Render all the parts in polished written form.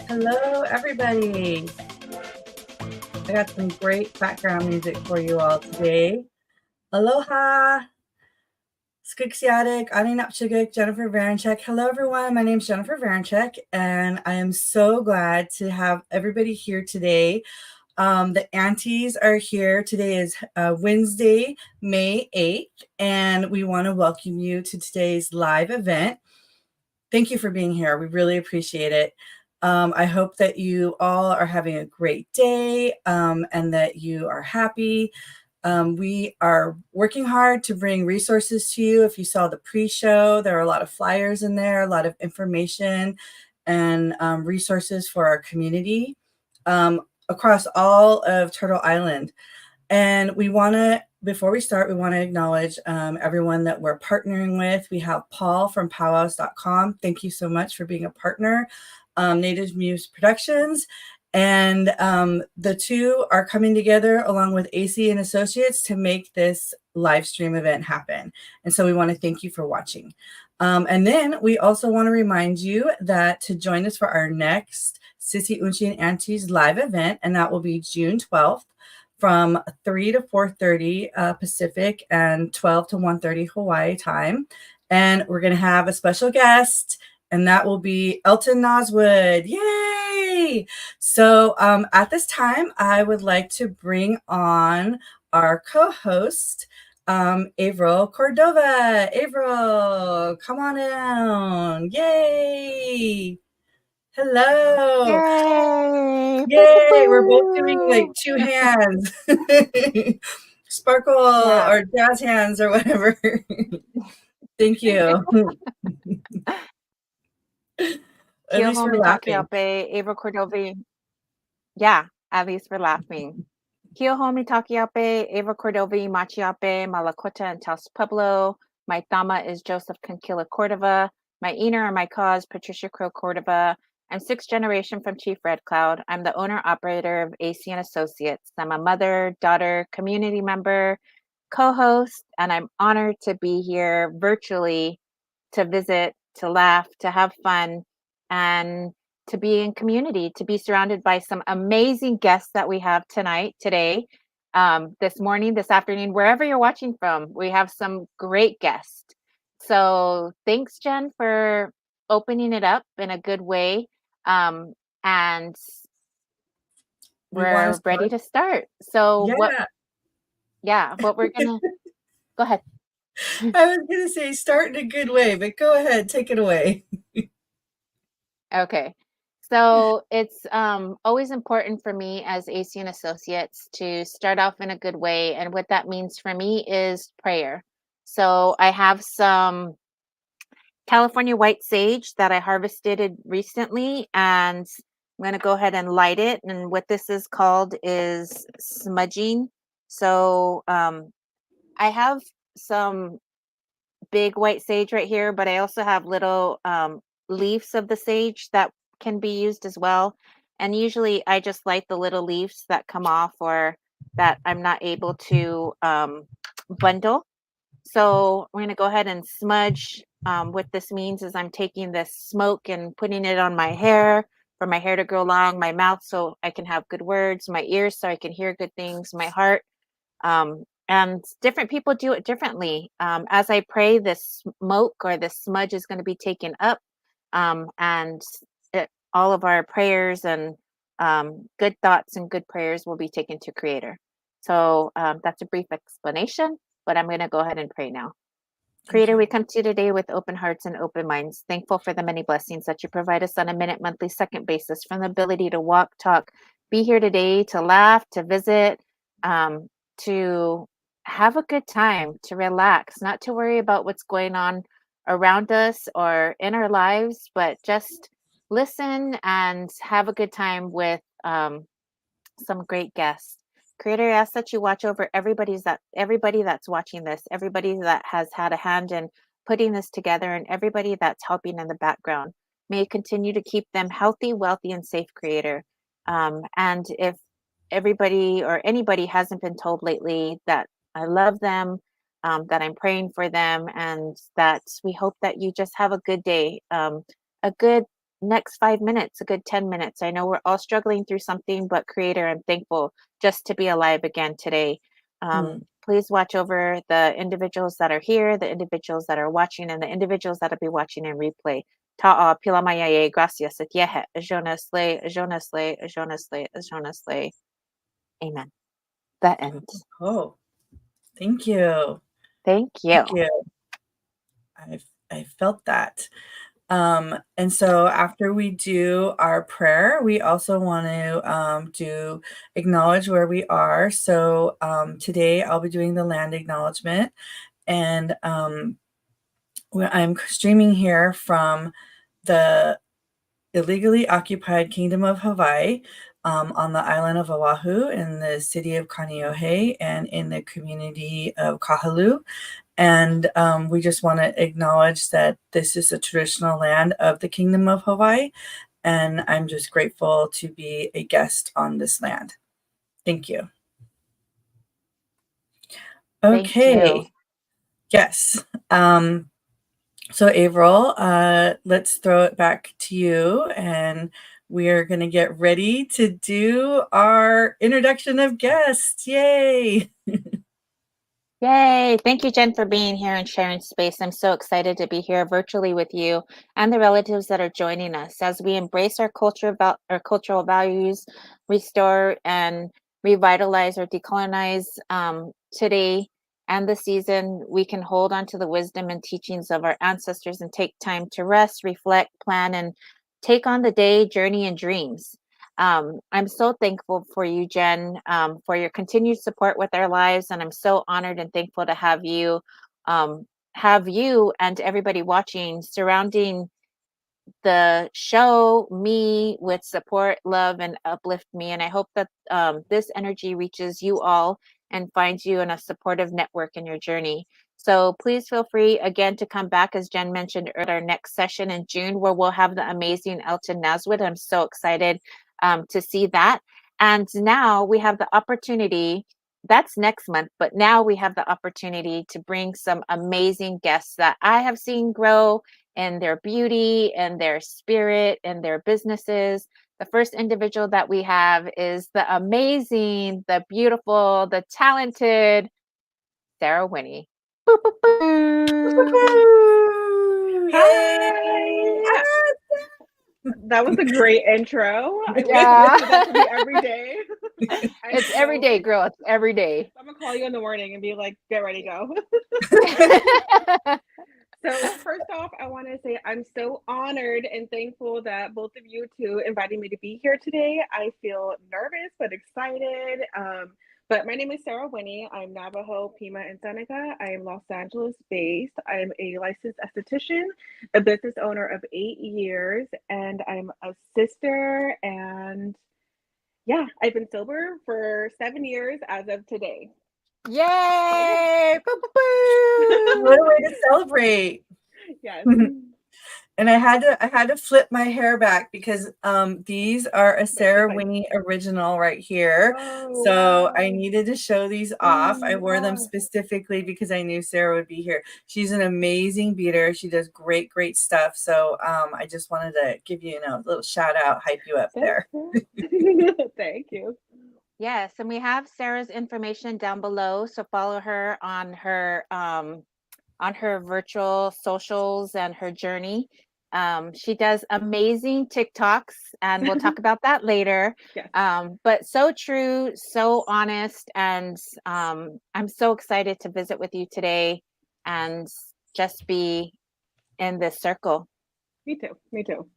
Hello, everybody. I got some great background music for you all today. Aloha. Skixiatic, Ani Napchigik, Jennifer Varenchek. Hello, everyone. My name is Jennifer Varenchek, and I am so glad to have everybody here today. The Aunties are here. Today is Wednesday, May 8th, and we want to welcome you to today's live event. Thank you for being here. We really appreciate it. I hope that you all are having a great day and that you are happy. We are working hard to bring resources to you. If you saw the pre-show, there are a lot of flyers in there, a lot of information and resources for our community across all of Turtle Island. And we want to, before we start, we want to acknowledge everyone that we're partnering with. We have Paul from PowWows.com. Thank you so much for being a partner. Native Muse Productions. And the two are coming together along with AC and Associates to make this live stream event happen. And so we want to thank you for watching. And then we also want to remind you that to join us for our next Sissy, Unci, and Aunties live event, and that will be June 12th from 3 to 4:30 Pacific and 12 to 1:30 Hawaii time. And we're going to have a special guest, and that will be Elton Noswood. Yay! So at this time, I would like to bring on our co-host, Avril Cordova. Avril, come on down. Yay! Hello. Yay! Yay! We're both doing like two hands. Sparkle or jazz hands or whatever. Thank you. At least we're laughing. Avril Cordova. Yeah, at least we're laughing. Kiyohomi Takiape, Avril Cordova, Machiape, Malakota, and Taos Pueblo. My Thama is Joseph Conquilla Cordova. My Ener or my cause, Patricia Crow Cordova. I'm sixth generation from Chief Red Cloud. I'm the owner-operator of AC and Associates. I'm a mother, daughter, community member, co-host, and I'm honored to be here virtually to visit, to laugh, to have fun, and to be in community, to be surrounded by some amazing guests that we have today, this morning, this afternoon, wherever you're watching from. We have some great guests. So thanks, Jen, for opening it up in a good way. And We want to we're ready start. to start. So Yeah. what we're gonna go ahead. I was going to say start in a good way, but go ahead, take it away. Okay. So it's always important for me as AC and Associates to start off in a good way. And what that means for me is prayer. So I have some California white sage that I harvested recently, and I'm going to go ahead and light it. And what this is called is smudging. So I have some big white sage right here, but I also have little leaves of the sage that can be used as well. And usually I just light the little leaves that come off or that I'm not able to bundle. So we're going to go ahead and smudge. What this means is I'm taking this smoke and putting it on my hair for my hair to grow long, my mouth so I can have good words, my ears so I can hear good things, my heart, and different people do it differently. As I pray, this smoke or this smudge is going to be taken up, and all of our prayers and good thoughts and good prayers will be taken to Creator. So that's a brief explanation, but I'm going to go ahead and pray now. Thank Creator, you. we come to you today with open hearts and open minds, thankful for the many blessings that you provide us on a minute, monthly, second basis, from the ability to walk, talk, be here today, to laugh, to visit, to have a good time, to relax, not to worry about what's going on around us or in our lives, but just listen and have a good time with some great guests. Creator, I ask that you watch over everybody that's watching this, everybody that has had a hand in putting this together, and everybody that's helping in the background. May you continue to keep them healthy, wealthy, and safe, Creator. And if everybody or anybody hasn't been told lately that I love them, that I'm praying for them, and that we hope that you just have a good day, a good next 5 minutes, a good 10 minutes. I know we're all struggling through something, but Creator, I'm thankful just to be alive again today. Mm. Please watch over the individuals that are here, the individuals that are watching, and the individuals that'll be watching in replay. Ta'a, pilamayaye, gracias, etyehe, ajonas le, ajonas le, ajonas le, ajonas le. Amen. That ends. Oh, thank you. Thank you. Thank you. I felt that. And so after we do our prayer, we also want to do acknowledge where we are. So today I'll be doing the land acknowledgement, and I'm streaming here from the illegally occupied Kingdom of Hawaii, on the island of Oahu in the city of Kaneohe and in the community of Kahalu. And we just want to acknowledge that this is a traditional land of the Kingdom of Hawaii. And I'm just grateful to be a guest on this land. Thank you. Thank you. Okay. Yes. So Averill, let's throw it back to you, and we're going to get ready to do our introduction of guests. Yay! Yay. Thank you, Jen, for being here and sharing space. I'm so excited to be here virtually with you and the relatives that are joining us as we embrace our culture about our cultural values, restore and revitalize or decolonize today and the season. We can hold on to the wisdom and teachings of our ancestors and take time to rest, reflect, plan, and take on the day, journey, and dreams. I'm so thankful for you, Jen, for your continued support with our lives, and I'm so honored and thankful to um, have you and everybody watching surrounding the show me with support, love, and uplift me. And I hope that this energy reaches you all and finds you in a supportive network in your journey. So please feel free again to come back, as Jen mentioned, at our next session in June, where we'll have the amazing Elton Naswood. I'm so excited to see that. And now we have the opportunity that's next month. But now we have the opportunity to bring some amazing guests that I have seen grow in their beauty and their spirit and their businesses. The first individual that we have is the amazing, the beautiful, the talented Sarah Winnie. Boop, boop, boop. Yay! Hi. That was a great intro. I wish you Yeah. would do that to me every day. It's every day, girl. It's every day. I'm gonna call you in the morning and be like, get ready, go. So first off, I want to say I'm so honored and thankful that both of you two invited me to be here today. I feel nervous but excited. But my name is Sarah Winnie. I'm Navajo, Pima, and Seneca. I am Los Angeles based. I'm a licensed esthetician, a business owner of 8 years, and I'm a sister. And yeah, I've been sober for 7 years as of today. Yay! Boo, boo, boo. What a way to celebrate. Yes. And I had to flip my hair back because these are a Sarah Winnie original right here. Oh, So I wow. needed to show these off. I wore them Wow. specifically because I knew Sarah would be here. She's an amazing beater. She does great, great stuff. So I just wanted to give you, a little shout out, hype you up there. Thank you. Yes, and we have Sarah's information down below. So follow her on her virtual socials and her journey. She does amazing TikToks, and we'll talk about that later. Yes. But so true, so honest, and I'm so excited to visit with you today and just be in this circle. Me too. Me too.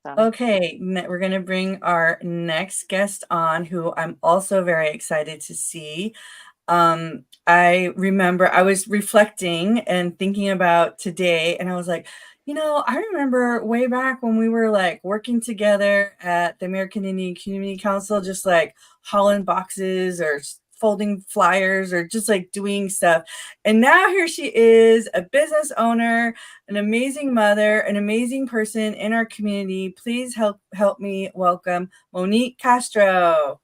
So. Okay, we're going to bring our next guest on, who I'm also very excited to see. I remember I was reflecting and thinking about today, and I was like, I remember way back when we were like working together at the American Indian Community Council, just like hauling boxes or folding flyers or just like doing stuff. And now here she is, a business owner, an amazing mother, an amazing person in our community. Please help me welcome Monique Castro.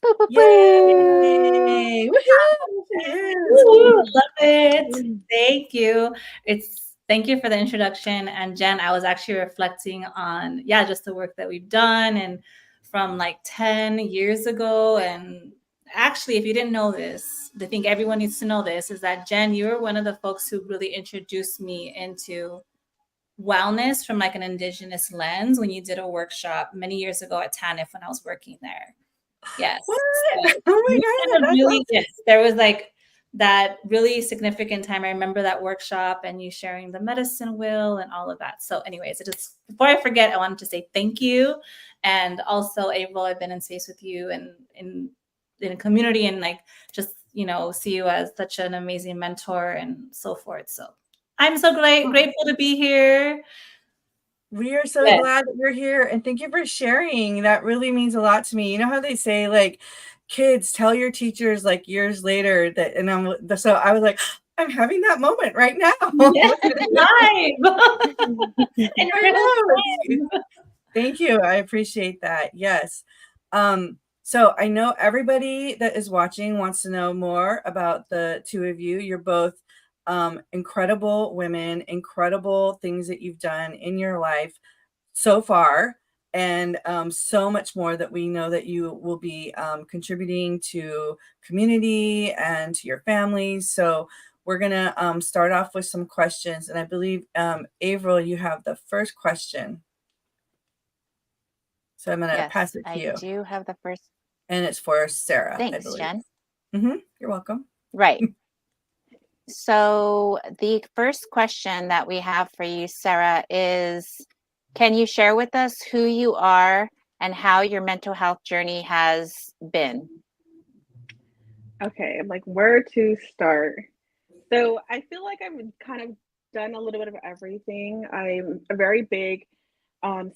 Boo, boo, Yay! Woo, love it. Thank you. Thank you for the introduction. And Jen, I was actually reflecting on, just the work that we've done and from like 10 years ago. And actually, if you didn't know this, I think everyone needs to know this, is that Jen, you were one of the folks who really introduced me into wellness from like an indigenous lens when you did a workshop many years ago at TANF when I was working there. Yes. What? So, Oh my God. That's really, awesome. yes, there was like that really significant time. I remember that workshop and you sharing the medicine wheel and all of that. So anyways, before I forget, I wanted to say thank you. And also, April, I've been in space with you and in a community and like just, see you as such an amazing mentor and so forth. So I'm so grateful to be here. We are so glad that you're here, and thank you for sharing. That really means a lot to me. You know how they say, like, kids tell your teachers like years later that, and so I was like, I'm having that moment right now. Thank you. I appreciate that. Yes. So I know everybody that is watching wants to know more about the two of you. You're both incredible women, incredible things that you've done in your life so far, and so much more that we know that you will be contributing to community and to your families. So we're going to start off with some questions. And I believe, Avril, you have the first question. So I'm going to pass it to you. I do have the first. And it's for Sarah. Thanks, Jen. You're welcome. Right. So the first question that we have for you, Sarah, is can you share with us who you are and how your mental health journey has been? Okay, I'm like, where to start? So I feel like I've kind of done a little bit of everything. I'm a very big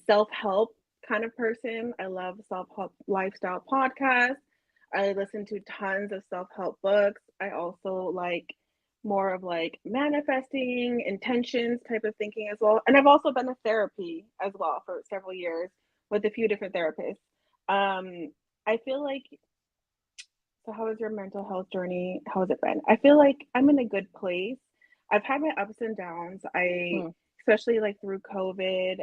self-help kind of person. I love self-help lifestyle podcasts. I listen to tons of self-help books. I also like more of like manifesting, intentions type of thinking as well. And I've also been to therapy as well for several years with a few different therapists. I feel like So how has your mental health journey, how has it been? I feel like I'm in a good place. I've had my ups and downs. Hmm. Especially like through COVID,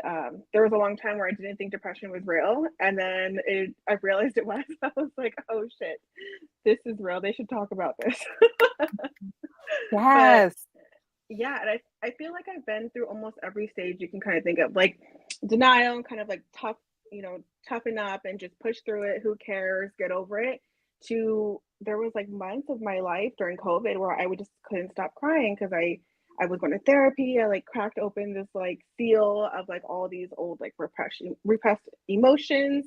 there was a long time where I didn't think depression was real. And then I realized it was. I was like, oh shit, this is real. They should talk about this. But Yes. yeah, and I feel like I've been through almost every stage you can kind of think of, like denial, kind of like tough, toughen up and just push through it. Who cares? Get over it. To there was like months of my life during COVID where I would just couldn't stop crying because I was going to therapy. I like cracked open this like seal of like all these old like repressed emotions.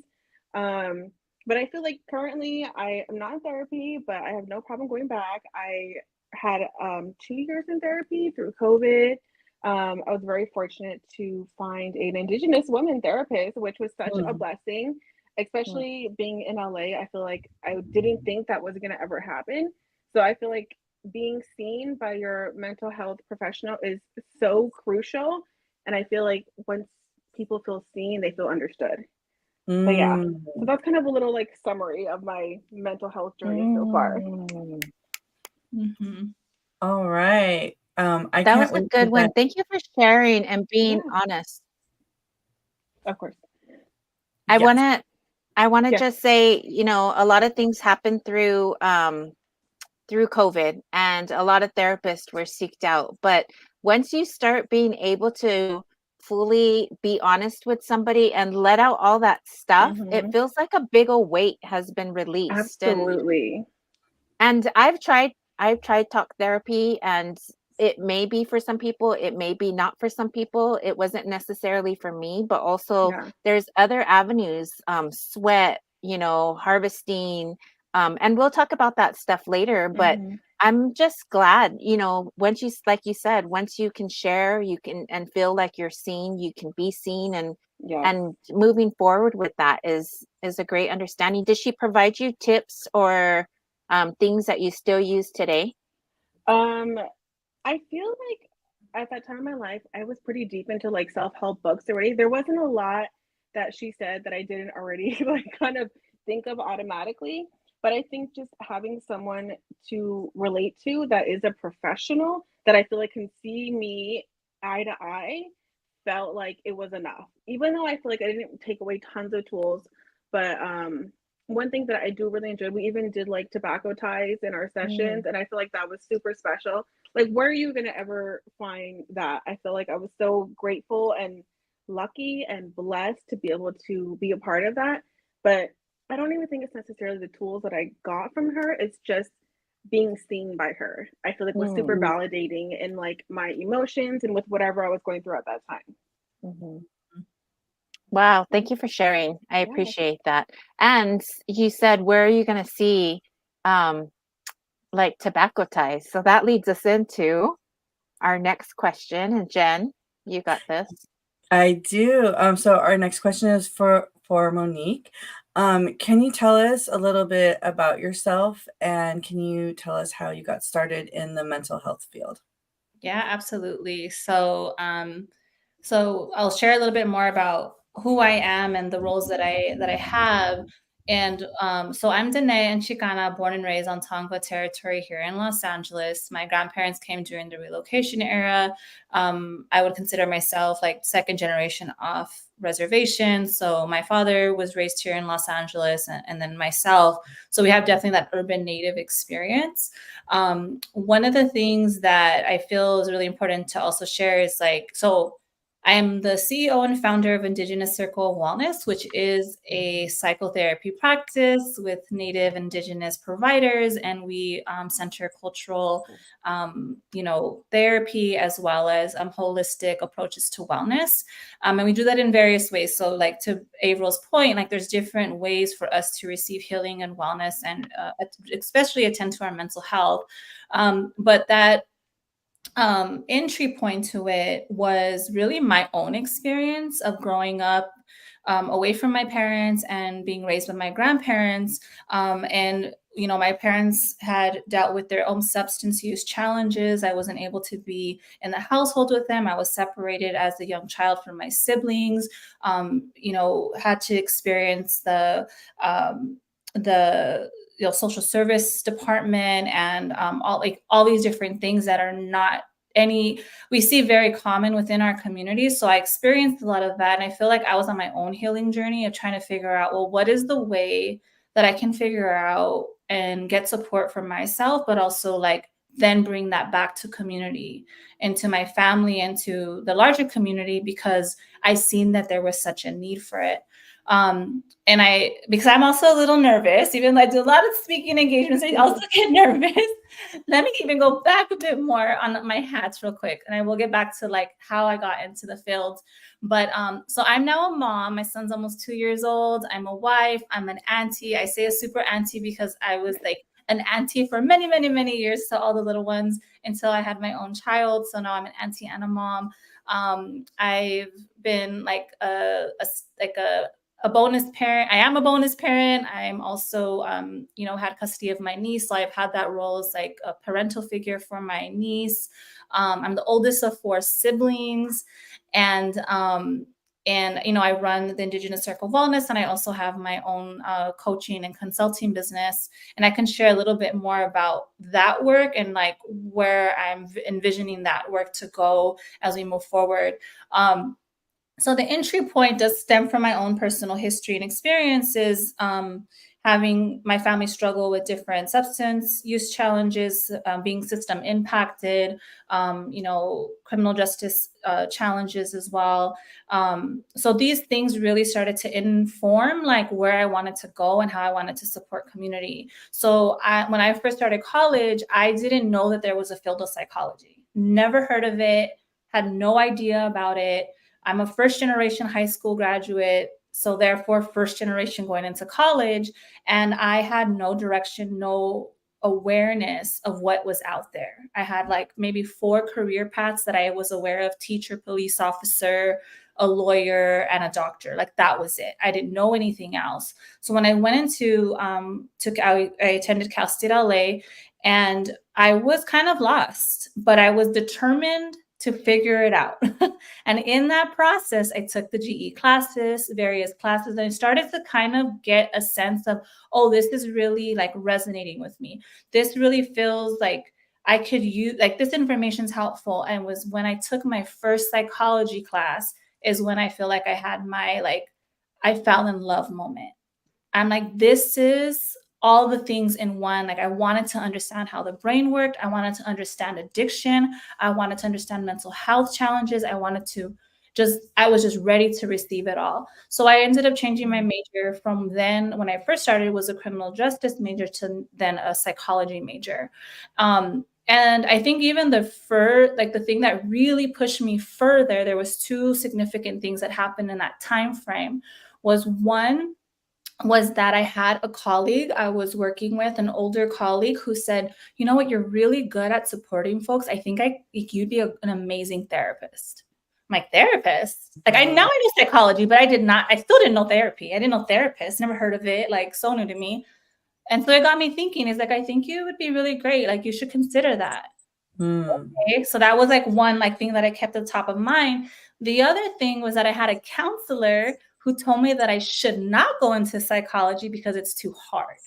Um, but I feel like currently I am not in therapy, but I have no problem going back. I had 2 years in therapy through COVID. I was very fortunate to find an Indigenous woman therapist, which was such a Mm. blessing, Mm. especially being in LA. I feel like I didn't think that was going to ever happen. So I feel like being seen by your mental health professional is so crucial. And I feel like once people feel seen, they feel understood. But yeah, so Mm. that's kind of a little like summary of my mental health journey so far. Mm. Mm-hmm. All right. I That can't was a wait to good one. dive. Thank you for sharing and being Yeah, honest. of course. I Yes. wanna I wanna Yes. just say, a lot of things happened through COVID, and a lot of therapists were seeked out. But once you start being able to fully be honest with somebody and let out all that stuff, it Mm-hmm. feels like a big old weight has been released. Absolutely. And I've tried talk therapy, and it may be for some people, it may be not for some people. It wasn't necessarily for me, but also Yeah. there's other avenues, sweat, harvesting, and we'll talk about that stuff later. But Mm-hmm. I'm just glad, once you, like you said, once you can share, you can and feel like you're seen, you can be seen, and Yes. and moving forward with that is a great understanding. Did she provide you tips or things that you still use today? Um, I feel like at that time in my life, I was pretty deep into like self-help books already. There wasn't a lot that she said that I didn't already like kind of think of automatically. But I think just having someone to relate to that is a professional that I feel like can see me eye to eye felt like it was enough. Even though I feel like I didn't take away tons of tools, but one thing that I do really enjoy, we even did like tobacco ties in our Mm, sessions, and I feel like that was super special. Like, where are you gonna ever find that? I feel like I was so grateful and lucky and blessed to be able to be a part of that. But I don't even think it's necessarily the tools that I got from her. It's just being seen by her. I feel like was super mm, Mm. validating in like my emotions and with whatever I was going through at that time. mhm. Wow, thank you for sharing. I Yeah, no problem. appreciate that. And you said, where are you going to see um, like tobacco ties? So that leads us into our next question. And Jen, you got this. I do. So our next question is for Monique. Can you tell us a little bit about yourself, and can you tell us how you got started in the mental health field? Yeah, absolutely. So I'll share a little bit more about who I am and the roles that I have. And so I'm Danae and Chicana, born and raised on Tongva territory here in Los Angeles. My grandparents came during the relocation era. I would consider myself like second generation off reservation. So my father was raised here in Los Angeles, and then myself. So we have definitely that urban native experience. One of the things that I feel is really important to also share is so I am the CEO and founder of Indigenous Circle of Wellness, which is a psychotherapy practice with Native Indigenous providers, and we center cultural, therapy as well as holistic approaches to wellness, and we do that in various ways. So, like to Avril's point, like there's different ways for us to receive healing and wellness, and especially attend to our mental health. But that entry point to it was really my own experience of growing up away from my parents and being raised by my grandparents. And my parents had dealt with their own substance use challenges. I wasn't able to be in the household with them. I was separated as a young child from my siblings. Had to experience the social service department and all these different things that are not we see very common within our communities. So I experienced a lot of that. And I feel like I was on my own healing journey of trying to figure out, well, what is the way that I can figure out and get support for myself, but also like then bring that back to community and to my family and to the larger community, because I seen that there was such a need for it. Because I'm also a little nervous, even though I do a lot of speaking engagements, I also get nervous. Let me even go back a bit more on my hats real quick, and I will get back to like how I got into the field. But so I'm now a mom. My son's almost 2 years old. I'm a wife. I'm an auntie. I say a super auntie because I was like an auntie for many, many, many years to all the little ones until I had my own child. So now I'm an auntie and a mom. I've been like a bonus parent. I am a bonus parent. I'm also, had custody of my niece. So I've had that role as like a parental figure for my niece. I'm the oldest of 4 siblings. And I run the Indigenous Circle of Wellness, and I also have my own coaching and consulting business. And I can share a little bit more about that work and like where I'm envisioning that work to go as we move forward. So the entry point does stem from my own personal history and experiences, having my family struggle with different substance use challenges, being system impacted, criminal justice challenges as well. So these things really started to inform like where I wanted to go and how I wanted to support community. So when I first started college, I didn't know that there was a field of psychology. Never heard of it, had no idea about it. I'm a first generation high school graduate, so therefore first generation going into college, and I had no direction, no awareness of what was out there. I had like maybe 4 career paths that I was aware of: teacher, police officer, a lawyer, and a doctor. Like that was it. I didn't know anything else. So when I went into, I attended Cal State LA, and I was kind of lost, but I was determined to figure it out. And in that process, I took the GE classes, various classes, and I started to kind of get a sense of, oh, this is really like resonating with me. This really feels like I could use, like this information is helpful. And was when I took my first psychology class is when I feel like I had my, like, I fell in love moment. I'm like, this is all the things in one. Like I wanted to understand how the brain worked. I wanted to understand addiction. I wanted to understand mental health challenges. I was just ready to receive it all. So I ended up changing my major from then, when I first started, was a criminal justice major, to then a psychology major. And I think even the thing that really pushed me further, there was 2 significant things that happened in that time frame. One was that I had a colleague I was working with, an older colleague, who said, you know what, you're really good at supporting folks. I think you'd be an amazing therapist. I'm like, therapist? Like I know psychology, but I still didn't know therapy. I didn't know therapist, never heard of it, like so new to me. And so it got me thinking, it's like, I think you would be really great. Like you should consider that. Okay. So that was like one like thing that I kept at the top of mind. The other thing was that I had a counselor who told me that I should not go into psychology because it's too hard.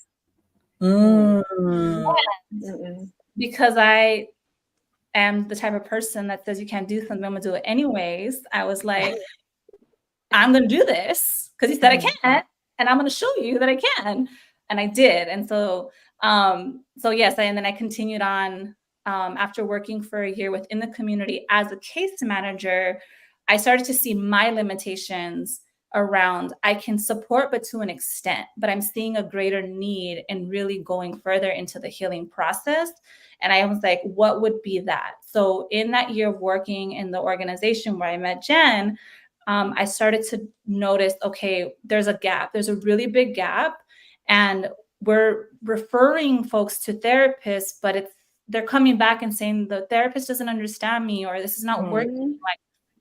Because I am the type of person that says you can't do something, I'm gonna do it anyways. I was like, I'm gonna do this because he said I can, and I'm gonna show you that I can. And I did. And so yes, and then I continued on after working for a year within the community as a case manager. I started to see my limitations around, I can support, but to an extent, but I'm seeing a greater need in really going further into the healing process. And I was like, what would be that? So in that year of working in the organization where I met Jen, I started to notice, okay, there's a gap. There's a really big gap. And we're referring folks to therapists, but they're coming back and saying the therapist doesn't understand me, or this is not working. Like,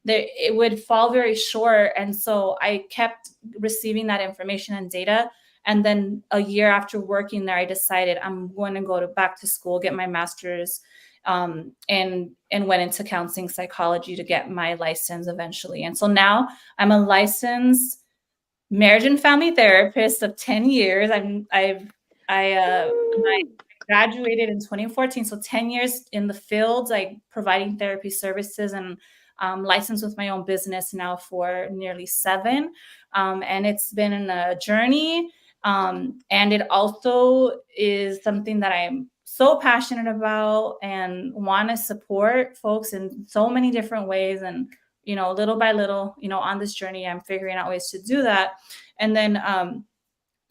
it would fall very short. And so I kept receiving that information and data. And then a year after working there, I decided I'm going to go back to school, get my master's, and went into counseling psychology to get my license eventually. And so now I'm a licensed marriage and family therapist of 10 years. I graduated in 2014, so 10 years in the field, like providing therapy services, and licensed with my own business now for nearly 7. And it's been a journey. And it also is something that I'm so passionate about and want to support folks in so many different ways. And, little by little, on this journey, I'm figuring out ways to do that. And then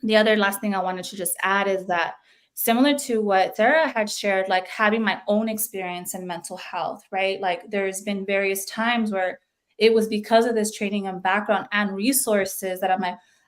the other last thing I wanted to just add is that, similar to what Sarah had shared, like having my own experience in mental health, right? Like there's been various times where it was because of this training and background and resources that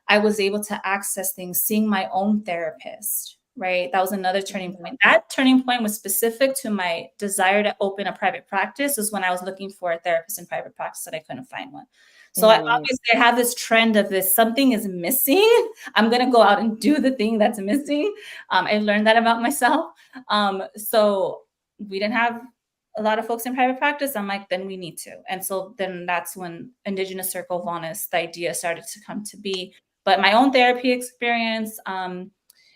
I was able to access things, seeing my own therapist, right? That was another turning point. That turning point was specific to my desire to open a private practice, is when I was looking for a therapist in private practice and I couldn't find one. So I obviously have this trend of this, something is missing. I'm going to go out and do the thing that's missing. I learned that about myself. So we didn't have a lot of folks in private practice. I'm like, then we need to. And so then that's when Indigenous Circle of Wellness, the idea started to come to be. But my own therapy experience,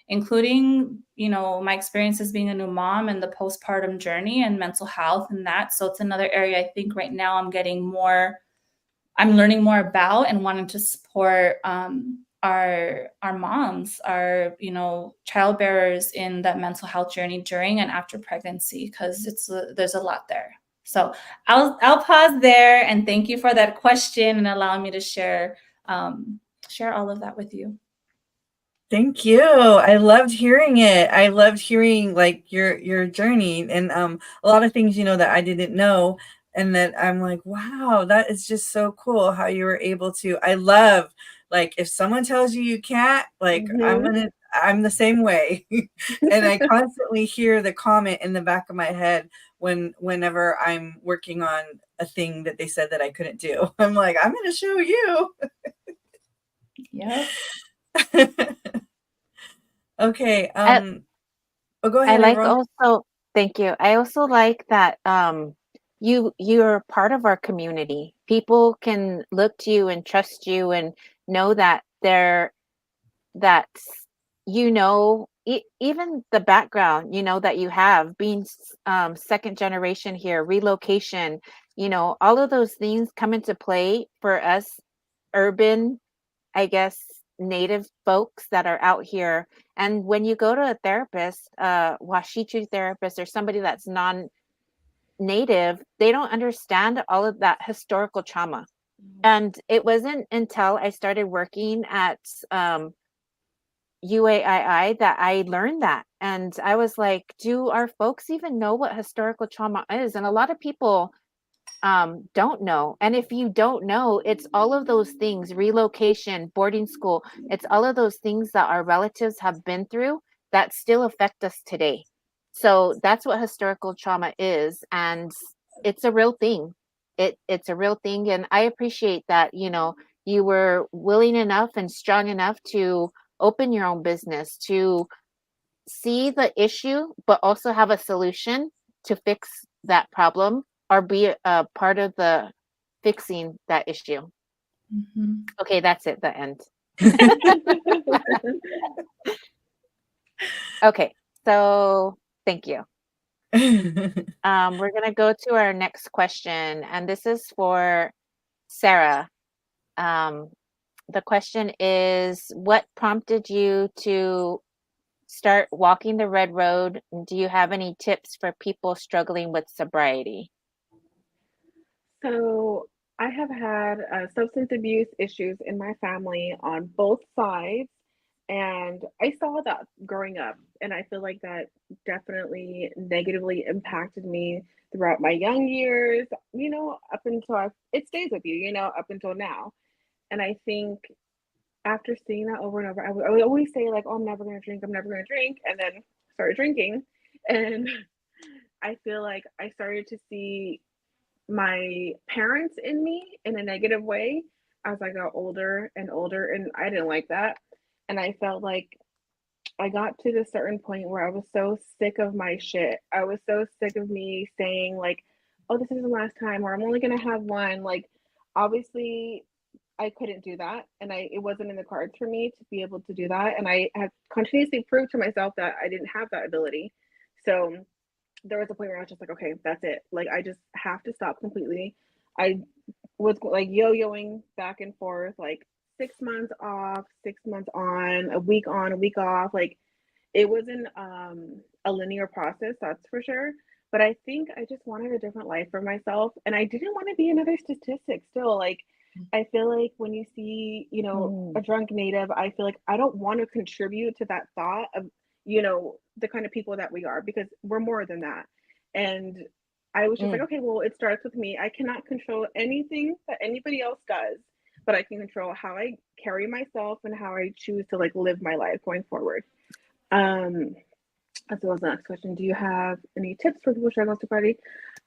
including, my experiences being a new mom and the postpartum journey and mental health and that. So it's another area I think right now I'm learning more about and wanting to support our moms, our child bearers in that mental health journey during and after pregnancy, because there's a lot there. So I'll pause there, and thank you for that question and allowing me to share all of that with you. Thank you. I loved hearing it. I loved hearing like your journey, and a lot of things that I didn't know, and that I'm like, wow, that is just so cool how you were able to. I love, like, if someone tells you you can't, like, I'm the same way. And I constantly hear the comment in the back of my head whenever I'm working on a thing that they said that I couldn't do. I'm like, I'm going to show you. Yeah. Okay. Go ahead. Thank you. I also like that you're part of our community. People can look to you and trust you and know that even the background, that you have, being second generation here, relocation, all of those things come into play for us urban, I guess, native folks that are out here. And when you go to a therapist, Washichu therapist, or somebody that's non-native, they don't understand all of that historical trauma. And it wasn't until I started working at UAII that I learned that. And I was like, do our folks even know what historical trauma is? And a lot of people don't know. And if you don't know, it's all of those things: relocation, boarding school. It's all of those things that our relatives have been through that still affect us today. So that's what historical trauma is. And it's a real thing. It's a real thing. And I appreciate that, you were willing enough and strong enough to open your own business, to see the issue, but also have a solution to fix that problem, or be a part of the fixing that issue. Mm-hmm. Okay, that's it, the end. Okay, so thank you. We're gonna go to our next question, and this is for Sarah. The question is, what prompted you to start walking the red road? Do you have any tips for people struggling with sobriety? So I have had substance abuse issues in my family on both sides, and I saw that growing up, and I feel like that definitely negatively impacted me throughout my young years, up until it stays with you, up until now. And I think after seeing that over and over, I would always say, like, oh, I'm never going to drink, I'm never going to drink, and then started drinking. And I feel like I started to see my parents in me in a negative way as I got older and older, and I didn't like that. And I felt like I got to this certain point where I was so sick of my shit. I was so sick of me saying, like, oh, this is the last time, or I'm only gonna have one. Like, obviously, I couldn't do that, and it wasn't in the cards for me to be able to do that, and I have continuously proved to myself that I didn't have that ability. So there was a point where I was just like, okay, that's it. Like, I just have to stop completely. I was like yo-yoing back and forth, like 6 months off, 6 months on, a week off. Like, it wasn't a linear process, that's for sure. But I think I just wanted a different life for myself, and I didn't want to be another statistic. Still, like, I feel like when you see, a drunk native, I feel like I don't want to contribute to that thought of, the kind of people that we are, because we're more than that. And I was just like, okay, well, it starts with me. I cannot control anything that anybody else does, but I can control how I carry myself and how I choose to like live my life going forward. Um, as well as the next question, do you have any tips for people struggling with sobriety?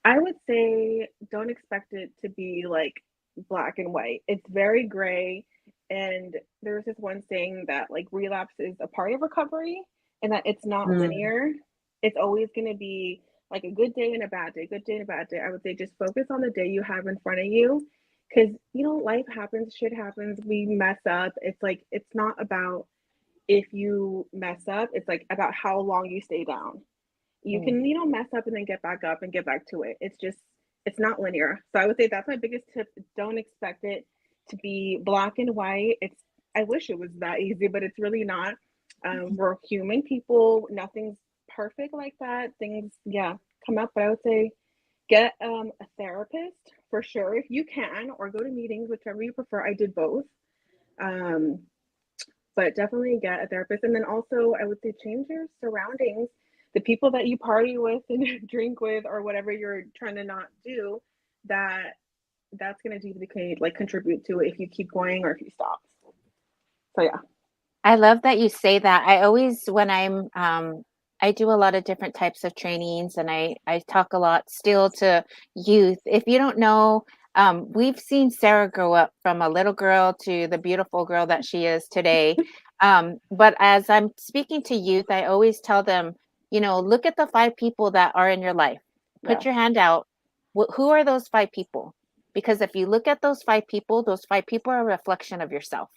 I would say don't expect it to be like black and white. It's very gray. And there's this one saying that like relapse is a part of recovery and that it's not linear. It's always going to be like a good day and a bad day, good day and a bad day. I would say just focus on the day you have in front of you, because, life happens, shit happens, we mess up. It's like, it's not about if you mess up, it's like about how long you stay down. You can, mess up and then get back up and get back to it. It's not linear. So I would say that's my biggest tip. Don't expect it to be black and white. I wish it was that easy, but it's really not. We're human people. Nothing's perfect like that. Things, come up. But I would say get a therapist for sure if you can, or go to meetings, whichever you prefer. I did both. But definitely get a therapist. And then also, I would say change your surroundings. The people that you party with and drink with, or whatever you're trying to not do, that's going to deeply like contribute to it if you keep going or if you stop. So yeah. I love that you say that. I always, when I do a lot of different types of trainings, and I talk a lot still to youth. If you don't know, we've seen Sarah grow up from a little girl to the beautiful girl that she is today. But as I'm speaking to youth, I always tell them, look at the 5 people that are in your life. Put your hand out. Who are those 5 people? Because if you look at those 5 people are a reflection of yourself.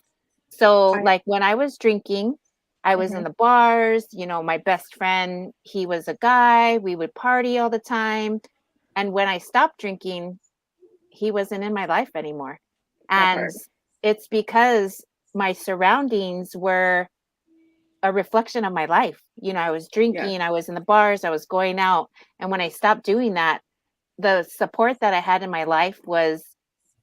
So like when I was drinking, I was in the bars, my best friend, he was a guy, we would party all the time. And when I stopped drinking, he wasn't in my life anymore. And it's because my surroundings were a reflection of my life. I was drinking, I was in the bars, I was going out. And when I stopped doing that, the support that I had in my life was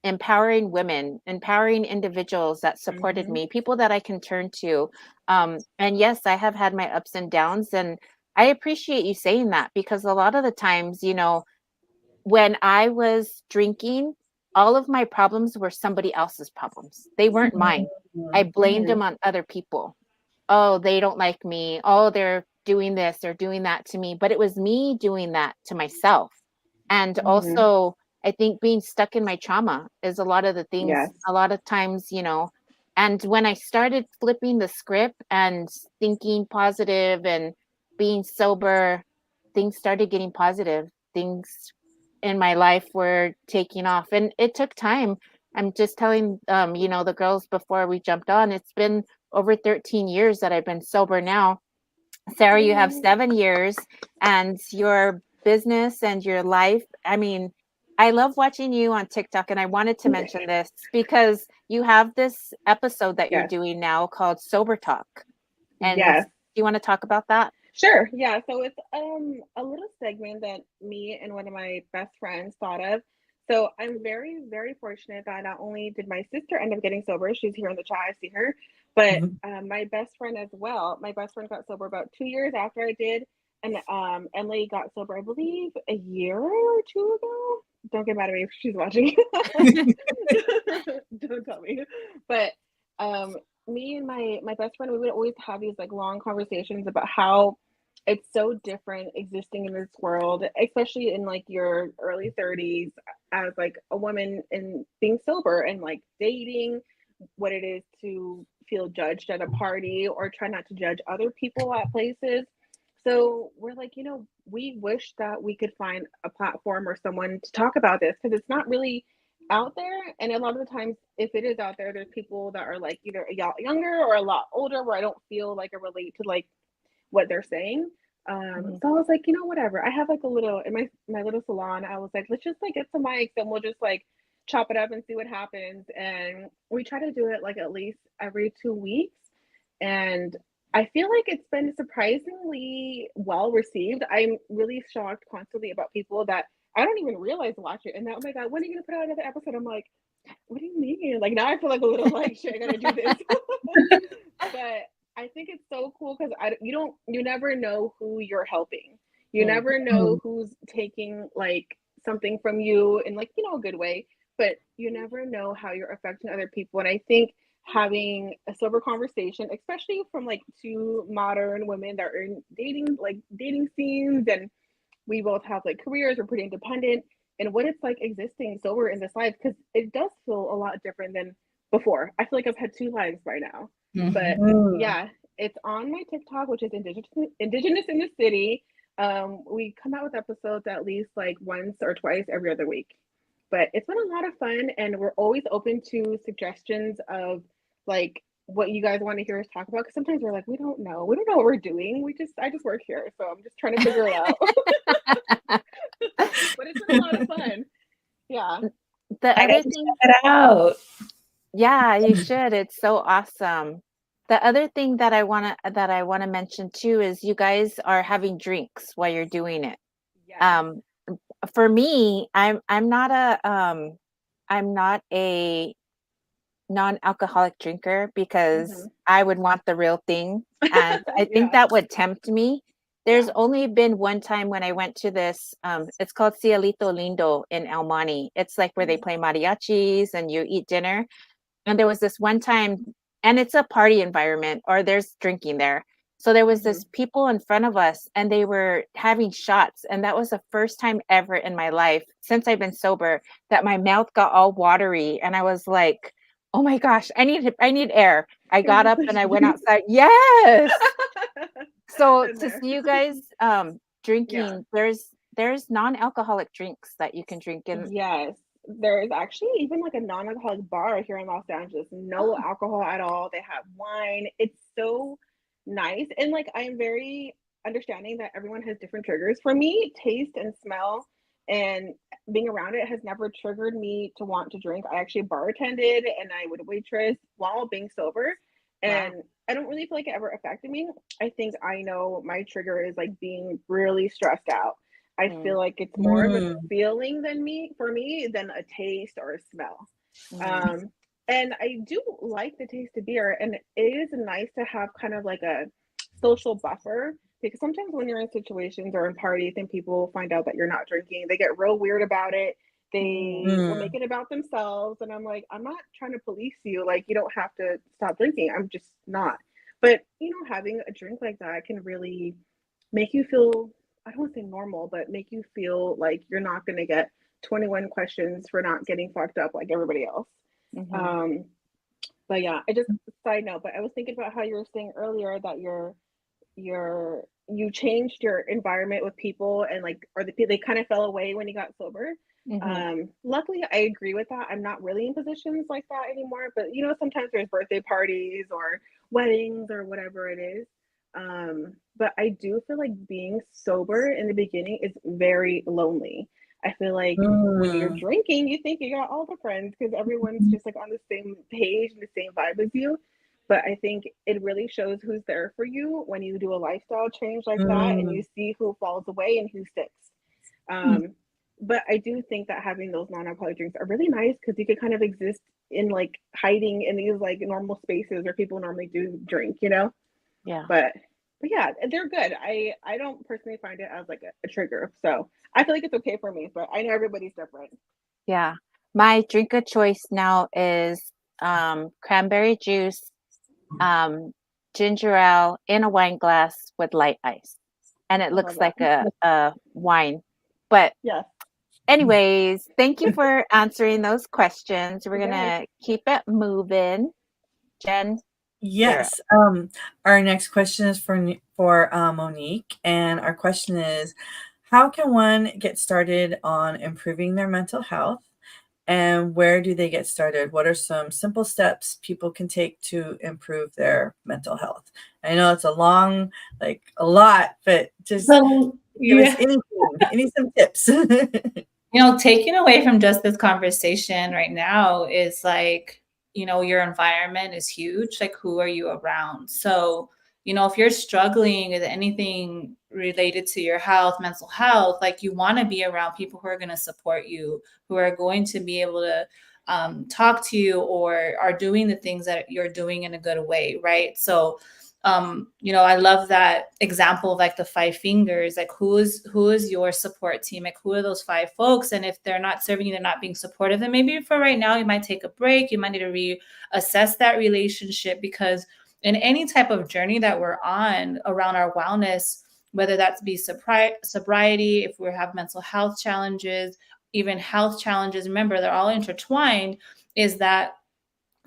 empowering women, empowering individuals that supported me, people that I can turn to. And yes, I have had my ups and downs. And I appreciate you saying that, because a lot of the times, when I was drinking, all of my problems were somebody else's problems. They weren't mine. I blamed them on other people. Oh, they don't like me. Oh, they're doing this, they're doing that to me. But it was me doing that to myself. And also, I think being stuck in my trauma is a lot of the things, a lot of times, and when I started flipping the script and thinking positive and being sober, things started getting positive. Things in my life were taking off, and it took time. I'm just telling, the girls before we jumped on, it's been over 13 years that I've been sober now. Sarah, you have 7 years, and your business and your life. I mean, I love watching you on TikTok, and I wanted to mention this because you have this episode that you're doing now called Sober Talk. And do you want to talk about that? Sure. Yeah. So it's a little segment that me and one of my best friends thought of. So I'm very, very fortunate that not only did my sister end up getting sober, she's here in the chat, I see her, but my best friend as well. My best friend got sober about 2 years after I did. And Emily got sober, I believe, a year or 2 ago. Don't get mad at me if she's watching. Don't tell me. But me and my best friend, we would always have these like long conversations about how it's so different existing in this world, especially in like your early 30s as like a woman and being sober and like dating, what it is to feel judged at a party or try not to judge other people at places. So we're like, we wish that we could find a platform or someone to talk about this, because it's not really out there, and a lot of the times if it is out there, there's people that are like either a lot younger or a lot older where I don't feel like I relate to like what they're saying. Mhm. So I was like, you know, whatever. I have like a little in my little salon. I was like, let's just like get some mics and we'll just like chop it up and see what happens. And we try to do it like at least every 2 weeks. And I feel like it's been surprisingly well received. I'm really shocked constantly about people that I don't even realize watch it. And that, oh my God, when are you gonna put out another episode? I'm like, what do you mean? Like now I feel like a little like shit, I gotta do this. But I think it's so cool because you never know who you're helping. You Mm. never know who's taking like something from you in like, a good way, but you never know how you're affecting other people. And I think having a sober conversation, especially from like two modern women that are in dating scenes, and we both have like careers, we're pretty independent, and what it's like existing sober in this life, because it does feel a lot different than before. I feel like I've had two lives by now. But Mm. yeah, it's on my TikTok, which is Indigenous in the City. We come out with episodes at least like once or twice every other week. But it's been a lot of fun, and we're always open to suggestions of like what you guys want to hear us talk about. Because sometimes we're like, we don't know what we're doing. I just work here, so I'm just trying to figure it out. But it's been a lot of fun. Yeah. The I got other to thing, check it out. yeah, you should. It's so awesome. The other thing that I wanna mention too is you guys are having drinks while you're doing it. Yes. Um, for me, I'm not a non-alcoholic drinker because Hmm. I would want the real thing, and I think Yeah. that would tempt me. There's Yeah. only been one time when I went to this, it's called Cielito Lindo in El Monte. It's like where they Hmm. play mariachis and you eat dinner. And there was this one time, and it's a party environment, or there's drinking there. So there was Hmm. this people in front of us, and they were having shots, and that was the first time ever in my life since I've been sober that my mouth got all watery, and I was like, "Oh my gosh, I need air." I You're got just up like, and I went outside. Yes. So been to there. see you guys Yeah. drinking, there's non-alcoholic drinks that you can drink in. Yes. There's actually even like a non-alcoholic bar here in Los Angeles. No Oh, alcohol at all. They have wine. It's so nice. And like I'm very understanding that everyone has different triggers. For me, taste and smell and being around it has never triggered me to want to drink. I actually bartended and I would waitress while being sober. wow. And I don't really feel like it ever affected me. I think I know my trigger is like being really stressed out. I Mm, feel like it's more of a Mm. feeling for me than a taste or a smell. mm, Um, and I do like the taste of beer, and it is nice to have kind of like a social buffer, because sometimes when you're in situations or in parties and people find out that you're not drinking, they get real weird about it. mm, They will make Mm. it about themselves, and I'm like, I'm not trying to police you. Like, you don't have to stop drinking. I'm just not. But having a drink like that can really make you feel, I don't want to say normal, but make you feel like you're not going to get 21 questions for not getting fucked up like everybody else. mhm. Um, but yeah, I just side note, but I was thinking about how you were saying earlier that you changed your environment with people, and like, or they kind of fell away when you got sober. Mhm. Luckily I agree with that. I'm not really in positions like that anymore, but sometimes there's birthday parties or weddings or whatever it is. But I do feel like being sober in the beginning is very lonely. I feel like when you're Mm. drinking, you think you got all the friends because everyone's just like on the same page and the same vibe as you. But I think it really shows who's there for you when you do a lifestyle change like that, and you Mm. see who falls away and who sticks. Um, but I do think that having those non-alcoholic drinks are really nice because you could kind of exist in like hiding in these like normal spaces where people normally do drink. Yeah. But yeah, they're good. I don't personally find it as like a trigger, so I feel like it's okay for me. But I know everybody's different. Yeah. My drink of choice now is cranberry juice, um, ginger ale in a wine glass with light ice. And it I love looks that. like a wine. But Yes, anyways, thank you for answering those questions. We're yes. gonna keep it moving. Jen, you're up. Yes. Our next question is for Monique, and our question is, how can one get started on improving their mental health? and where do they get started? What are some simple steps people can take to improve their mental health? I know it's a long, like a lot, but just So, give us yeah. any some tips. Taking away from just this conversation right now is like, your environment is huge. Like, who are you around? So, if you're struggling with anything related to your health, mental health, like you want to be around people who are going to support you, who are going to be able to talk to you or are doing the things that you're doing in a good way. Right. So, I love that example of like the five fingers, like who is your support team? Like who are those five folks? And if they're not serving you, they're not being supportive, then maybe for right now, you might take a break. You might need to reassess that relationship, because in any type of journey that we're on around our wellness, whether that's be sobriety, if we have mental health challenges, even health challenges, remember, they're all intertwined, is that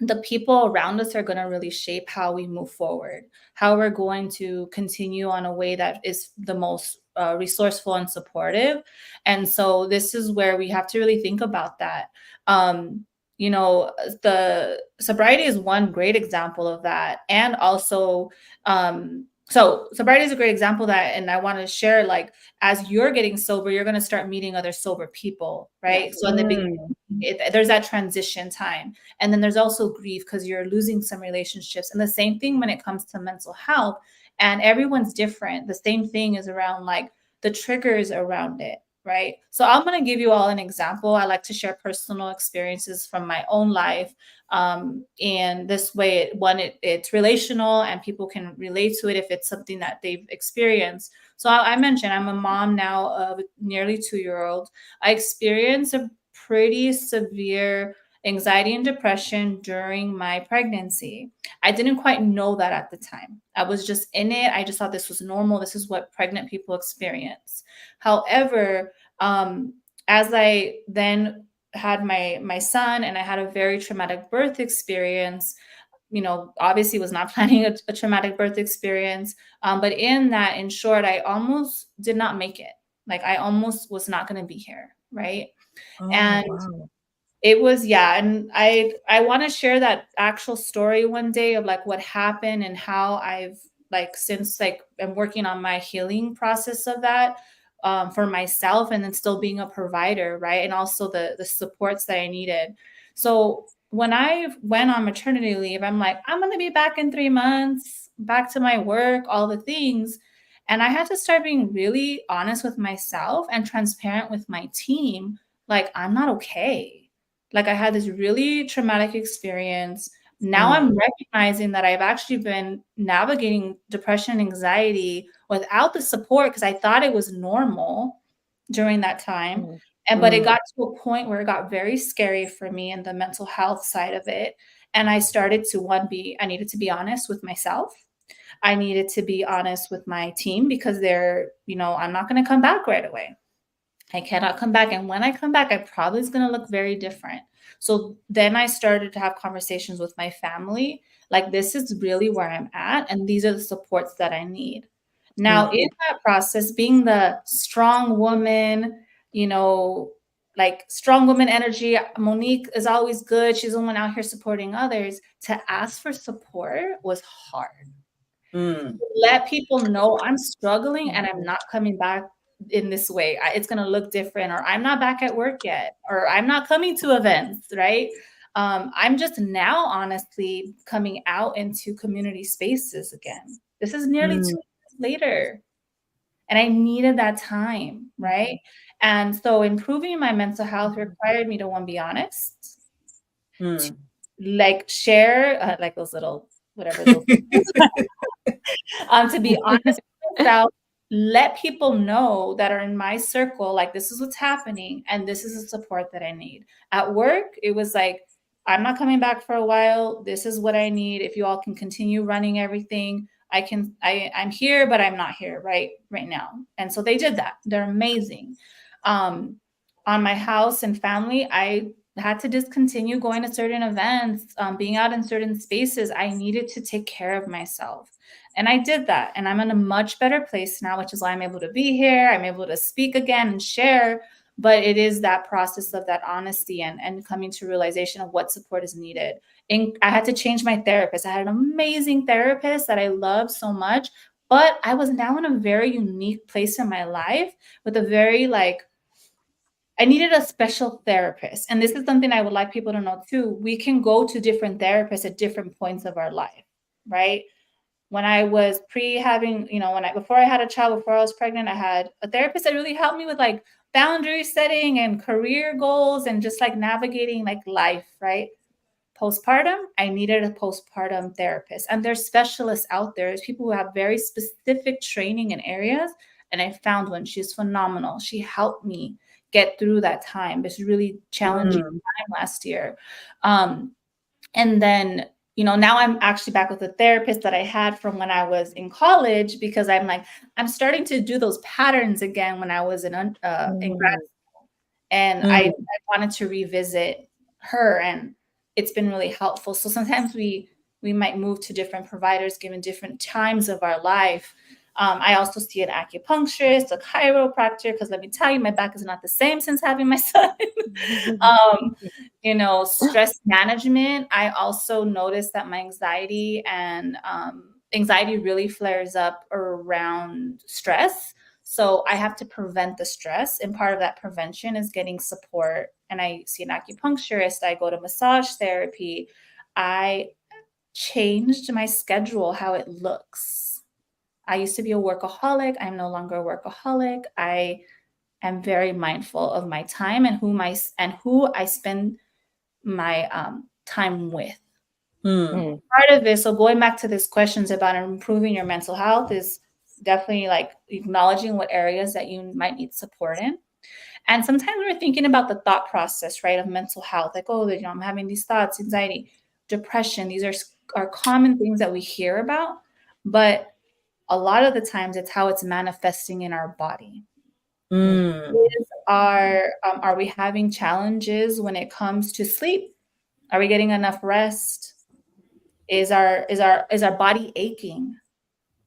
the people around us are going to really shape how we move forward, how we're going to continue on a way that is the most resourceful and supportive. And so this is where we have to really think about that. Um, the sobriety is one great example of that. And also, so sobriety is a great example of that. And I want to share, like, as you're getting sober, you're going to start meeting other sober people, right? Yes. So in the beginning, there's that transition time. And then there's also grief because you're losing some relationships. And the same thing when it comes to mental health. And everyone's different. The same thing is around like the triggers around it, right? So I'm going to give you all an example. I like to share personal experiences from my own life. And this way, it's relational and people can relate to it if it's something that they've experienced. So I mentioned I'm a mom now of a nearly 2-year-old. I experienced a pretty severe anxiety and depression during my pregnancy. I didn't quite know that at the time. I was just in it. I just thought this was normal. This is what pregnant people experience. However, as I then had my son and I had a very traumatic birth experience, obviously was not planning a traumatic birth experience. But in short, I almost did not make it. Like I almost was not going to be here. Right. Oh, And wow. it was, yeah. And I want to share that actual story one day of like what happened and how I've like since like I'm working on my healing process of that for myself, and then still being a provider, right? And also the supports that I needed. So when I went on maternity leave, I'm like, I'm going to be back in 3 months, back to my work, all the things. And I had to start being really honest with myself and transparent with my team. Like, I'm not okay. Like, I had this really traumatic experience. Now I'm recognizing that I've actually been navigating depression and anxiety without the support because I thought it was normal during that time. But it got to a point where it got very scary for me in the mental health side of it. And I started to I needed to be honest with myself. I needed to be honest with my team because I'm not going to come back right away. I cannot come back. And when I come back, I probably is going to look very different. So then I started to have conversations with my family. Like, this is really where I'm at. And these are the supports that I need. Now, in that process, being the strong woman, like strong woman energy, Monique is always good. She's the one out here supporting others. To ask for support was hard. Let people know I'm struggling and I'm not coming back in this way. It's going to look different, or I'm not back at work yet, or I'm not coming to events, right? I'm just now honestly coming out into community spaces again. This is nearly 2 years later. And I needed that time, right? And so improving my mental health required me to, one, be honest, to, like, share like those little, whatever those to be honest with myself, let people know that are in my circle, like, this is what's happening and this is the support that I need. At work, it was like, I'm not coming back for a while. This is what I need. If you all can continue running everything, I'm here, but I'm not here right now. And so they did that. They're amazing. On my house and family, I had to discontinue going to certain events, being out in certain spaces. I needed to take care of myself. And I did that. And I'm in a much better place now, which is why I'm able to be here. I'm able to speak again and share. but it is that process of that honesty and coming to realization of what support is needed. And I had to change my therapist. I had an amazing therapist that I love so much, but I was now in a very unique place in my life with a very I needed a special therapist. And this is something I would like people to know too. We can go to different therapists at different points of our life, right? When I was before I had a child, before I was pregnant, I had a therapist that really helped me with like boundary setting and career goals and just like navigating like life, right? Postpartum, I needed a postpartum therapist. And there's specialists out there. There's people who have very specific training in areas. And I found one. She's phenomenal. She helped me get through that time. This really challenging time last year. And then, now I'm actually back with a therapist that I had from when I was in college, because I'm starting to do those patterns again when I was in grad school. And I wanted to revisit her, and it's been really helpful. So sometimes we might move to different providers given different times of our life. I also see an acupuncturist, a chiropractor, because let me tell you, my back is not the same since having my son. Stress management. I also noticed that my anxiety really flares up around stress. So I have to prevent the stress. And part of that prevention is getting support. And I see an acupuncturist. I go to massage therapy. I changed my schedule, how it looks. I used to be a workaholic. I'm no longer a workaholic. I am very mindful of my time and who I spend my time with. Part of this, so going back to this questions about improving your mental health, is definitely like acknowledging what areas that you might need support in. And sometimes we're thinking about the thought process, right, of mental health, like, oh, I'm having these thoughts, anxiety, depression. These are common things that we hear about, but a lot of the times it's how it's manifesting in our body. Are we having challenges when it comes to sleep? Are we getting enough rest? Is our body aching?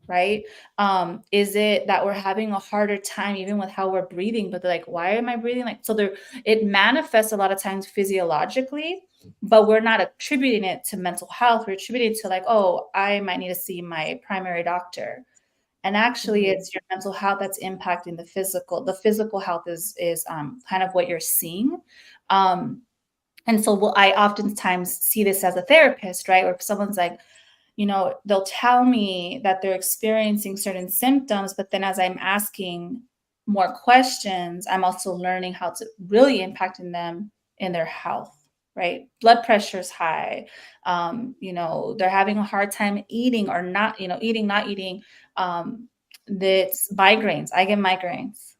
Right? Is it that we're having a harder time even with how we're breathing? But they're like, why am I breathing like so? It manifests a lot of times physiologically, but we're not attributing it to mental health. We're attributing it to like, oh, I might need to see my primary doctor. And actually, it's your mental health that's impacting the physical. The physical health is kind of what you're seeing. And so I oftentimes see this as a therapist, right? Where someone's like, they'll tell me that they're experiencing certain symptoms, but then as I'm asking more questions, I'm also learning how to really impacting them in their health, right? Blood pressure is high. They're having a hard time eating or not, eating, not eating. That's migraines. I get migraines.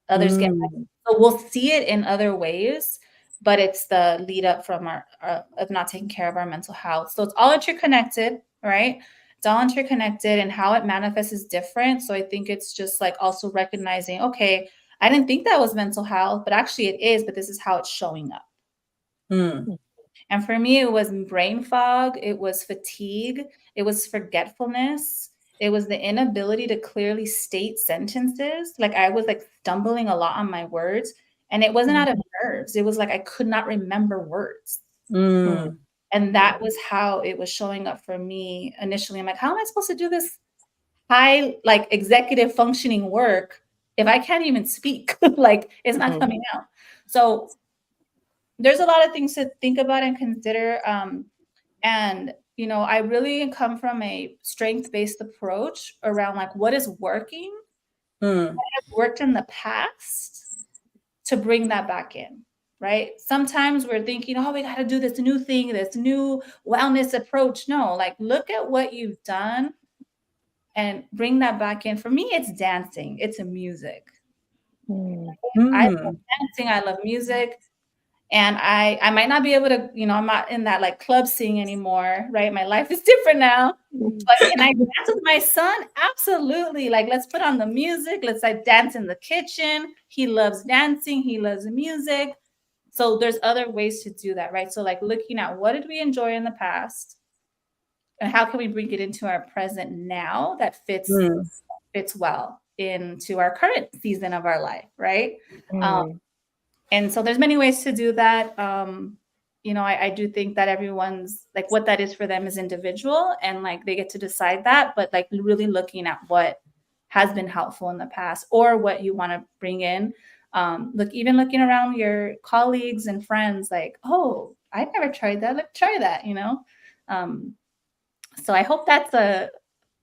Others get migraines. So we'll see it in other ways, but it's the lead up from our of not taking care of our mental health. So it's all interconnected, right? It's all interconnected, and how it manifests is different. So I think it's just like also recognizing, okay, I didn't think that was mental health, but actually it is, but this is how it's showing up. And for me, it was brain fog, it was fatigue, it was forgetfulness, it was the inability to clearly state sentences. Like I was like stumbling a lot on my words, and it wasn't out of nerves. It was like I could not remember words. And that was how it was showing up for me initially. I'm like, how am I supposed to do this high, like executive functioning work if I can't even speak? Like it's not coming out. So there's a lot of things to think about and consider. And, I really come from a strength-based approach around like what is working, what has worked in the past to bring that back in, right? Sometimes we're thinking, oh, we got to do this new thing, this new wellness approach. No, like look at what you've done and bring that back in. For me, it's dancing. It's a music. I love dancing. I love music. And I might not be able to, I'm not in that like club scene anymore, right? My life is different now. But can I dance with my son? Absolutely. Like, let's put on the music. Let's like dance in the kitchen. He loves dancing. He loves music. So there's other ways to do that, right? So like looking at what did we enjoy in the past and how can we bring it into our present now that fits well into our current season of our life, right? And so there's many ways to do that. You know, I do think that everyone's like what that is for them is individual, and like they get to decide that, but like really looking at what has been helpful in the past or what you want to bring in. Look, even looking around your colleagues and friends, like, oh, I've never tried that. Let's try that, you know? So I hope that's a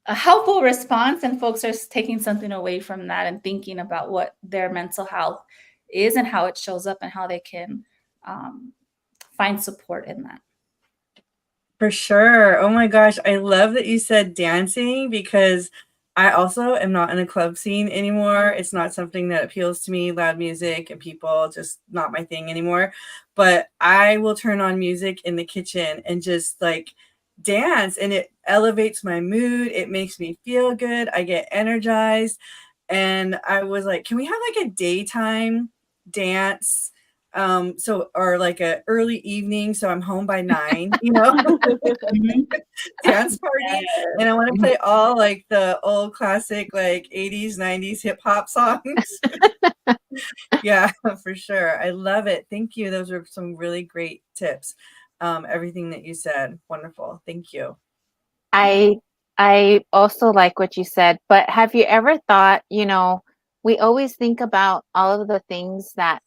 helpful response and folks are taking something away from that and thinking about what their mental health is and how it shows up and how they can find support in that. For sure. Oh my gosh. I love that you said dancing because I also am not in a club scene anymore. It's not something that appeals to me, loud music and people, just not my thing anymore. But I will turn on music in the kitchen and just like dance, and it elevates my mood. It makes me feel good. I get energized. And I was like, can we have like a daytime dance? So or like a early evening, so I'm home by 9, you know, dance party. And I want to play all like the old classic like 80s, 90s hip hop songs. Yeah, for sure. I love it. Thank you. Those were some really great tips. Everything that you said. Wonderful. Thank you. I also like what you said, but have you ever thought, you know, we always think about all of the things that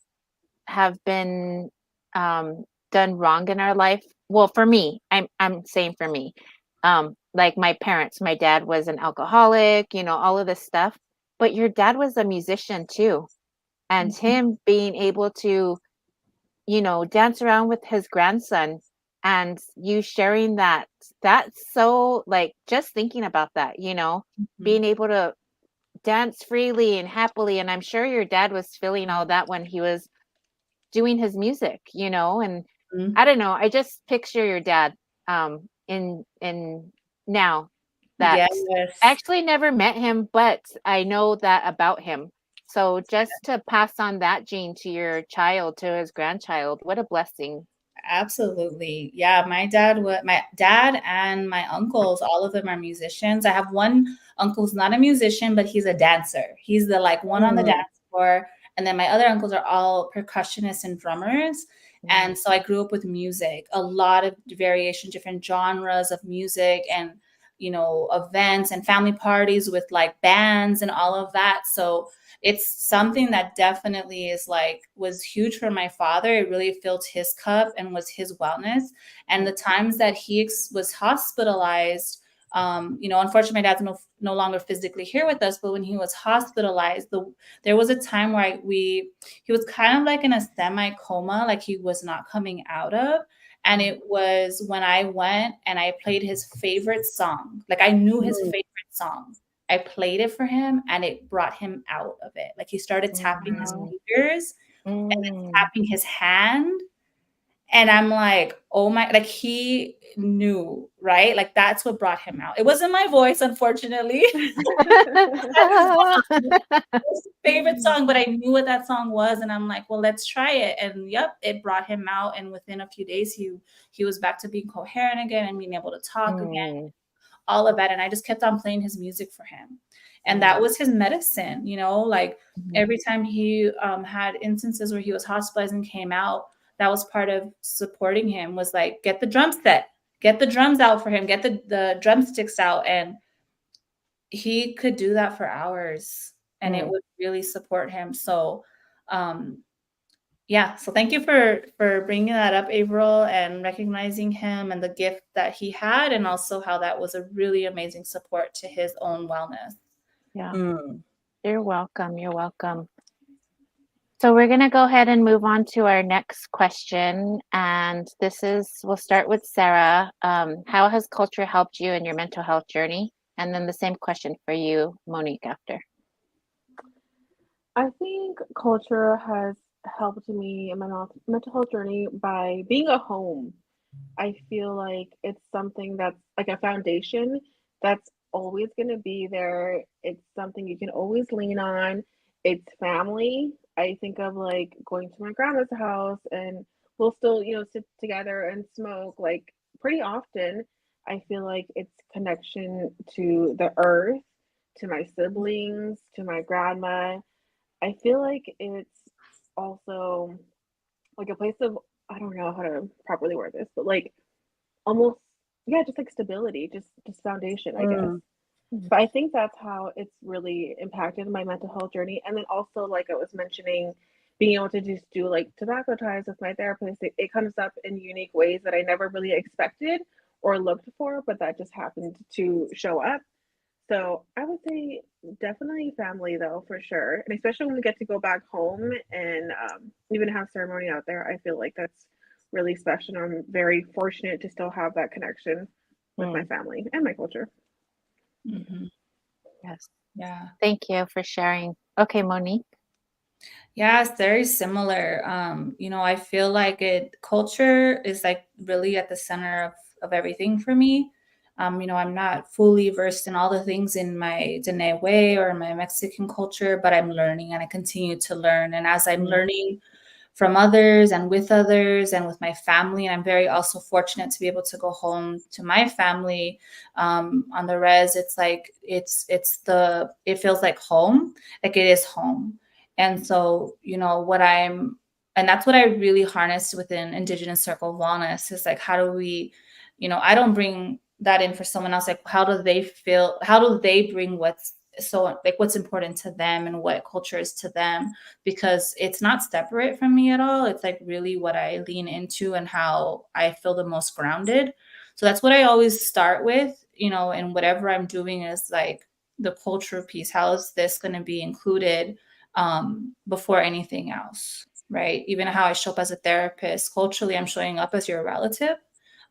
have been done wrong in our life. Well, for me, I'm saying for me, like my parents, my dad was an alcoholic, you know, all of this stuff. But your dad was a musician too, and him being able to, you know, dance around with his grandson and you sharing that, that's so like just thinking about that, you know, being able to dance freely and happily. And I'm sure your dad was feeling all that when he was doing his music, you know, and I don't know, I just picture your dad in now that Yes. I actually never met him, but I know that about him. So just to pass on that gene to your child, to his grandchild, what a blessing. Absolutely. Yeah, my dad and my uncles, all of them are musicians. I have one uncle who's not a musician, but he's a dancer. He's the like one on the dance floor. And then my other uncles are all percussionists and drummers. And so I grew up with music, a lot of variation, different genres of music and, you know, events and family parties with like bands and all of that. So it's something that definitely is like was huge for my father. It really filled his cup and was his wellness. And the times that he was hospitalized, you know, unfortunately, my dad's no longer physically here with us. But when he was hospitalized, there was a time where he was kind of like in a semi coma, like he was not coming out of. And it was when I went and I played his favorite song. Like I knew his favorite song. I played it for him and it brought him out of it. Like he started tapping his fingers and then tapping his hand. And I'm like, oh my, like he knew, right? Like that's what brought him out. It wasn't my voice, unfortunately. It's his favorite song, but I knew what that song was. And I'm like, well, let's try it. And yep, it brought him out. And within a few days, he was back to being coherent again and being able to talk again, all of that. And I just kept on playing his music for him. And that was his medicine, you know, like every time he had instances where he was hospitalized and came out, that was part of supporting him was like, get the drum set, get the drums out for him, get the drumsticks out. And he could do that for hours and it would really support him. So, yeah. So thank you for bringing that up, April, and recognizing him and the gift that he had, and also how that was a really amazing support to his own wellness. Yeah. You're welcome. You're welcome. So we're going to go ahead and move on to our next question. And we'll start with Sarah. How has culture helped you in your mental health journey? And then the same question for you, Monique, after. I think culture has helped me in my mental health journey by being a home. I feel like it's something that's like a foundation that's always going to be there. It's something you can always lean on. It's family. I think of like going to my grandma's house and we'll still, you know, sit together and smoke like pretty often. I feel like it's connection to the earth, to my siblings, to my grandma. I feel like it's also like a place of, I don't know how to properly word this, but like almost, yeah, just like stability, just foundation, I guess. Mm, But I think that's how it's really impacted my mental health journey. And then also, like I was mentioning, being able to just do like tobacco ties with my therapist, it comes up in unique ways that I never really expected or looked for, but that just happened to show up. So I would say definitely family, though, for sure. And especially when we get to go back home and even have ceremony out there, I feel like that's really special. And I'm very fortunate to still have that connection with my Mm, family and my culture. Mhm. yes. Yeah. Thank you for sharing. Okay, Monique. Yeah, it's very similar. I feel like culture is like really at the center of everything for me. I'm not fully versed in all the things in my Dene way or my Mexican culture, but I'm learning and I continue to learn. And as I'm Mm, learning from others and with my family, and I'm very also fortunate to be able to go home to my family on the res. It's like it feels like home, like it is home. And so, and that's what I really harnessed within Indigenous Circle of Wellness is like, how do we, I don't bring that in for someone else. Like, how do they feel? How do they bring what's important to them and what culture is to them? Because it's not separate from me at all. It's like really what I lean into and how I feel the most grounded. So that's what I always start with, and whatever I'm doing is like the culture piece. How is this going to be included before anything else, right? Even how I show up as a therapist, culturally, I'm showing up as your relative.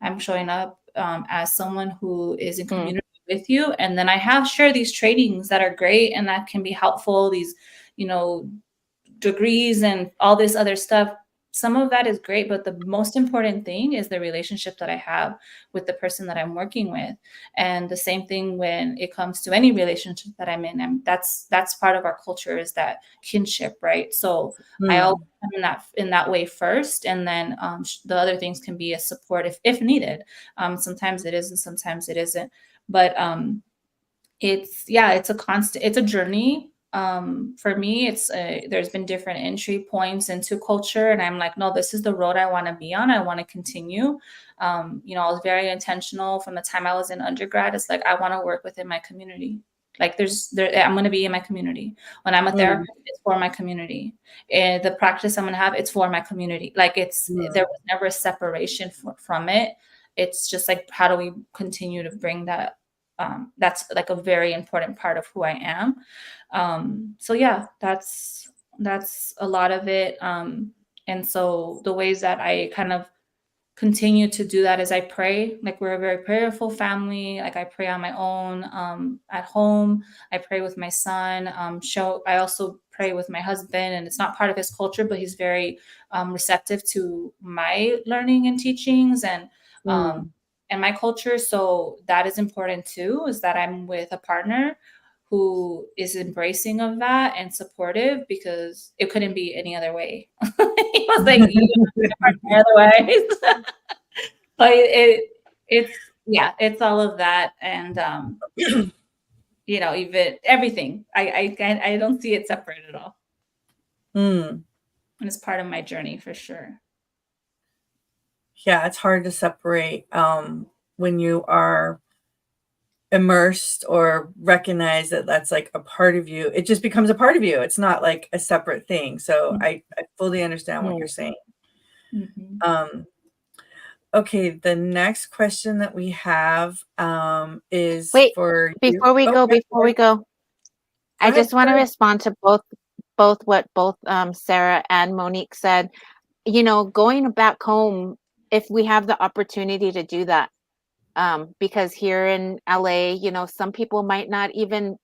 I'm showing up as someone who is in mm, community with you. And then I have shared these trainings that are great and that can be helpful, these, you know, degrees and all this other stuff. Some of that is great, but the most important thing is the relationship that I have with the person that I'm working with. And the same thing when it comes to any relationship that I'm in. And that's part of our culture is that kinship, right? So I always mm, come in that way first, and then the other things can be a support if needed. Sometimes it is, and sometimes it isn't. But it's a journey. For me, there's been different entry points into culture, and I'm like, no, this is the road I want to be on. I want to continue. I was very intentional from the time I was in undergrad. It's like I want to work within my community. Like I'm going to be in my community. When I'm a mm, therapist, it's for my community. And the practice I'm going to have, it's for my community. Like there mm, was never a separation from it. It's just like, how do we continue to bring that? That's like a very important part of who I am. So yeah, that's a lot of it. And so the ways that I kind of continue to do that is I pray. Like we're a very prayerful family. Like I pray on my own at home. I pray with my son. I also pray with my husband, and it's not part of his culture, but he's very receptive to my learning and teachings um, mm. and my culture. So that is important too. Is that I'm with a partner who is embracing of that and supportive, because it couldn't be any other way. He was like, you otherwise. But it's all of that, and even everything. I don't see it separate at all, Mm. and it's part of my journey for sure. Yeah, it's hard to separate when you are immersed or recognize that that's like a part of you. It just becomes a part of you. It's not like a separate thing. So I fully understand what mm. you're saying. Mm-hmm. Um, okay, the next question that we have is Wait, for you. before we Oh, go, yeah, before we go, go I ahead. just want Go to ahead. respond to both what both Sarah and Monique said. Going back home, if we have the opportunity to do that, because here in LA, some people might not even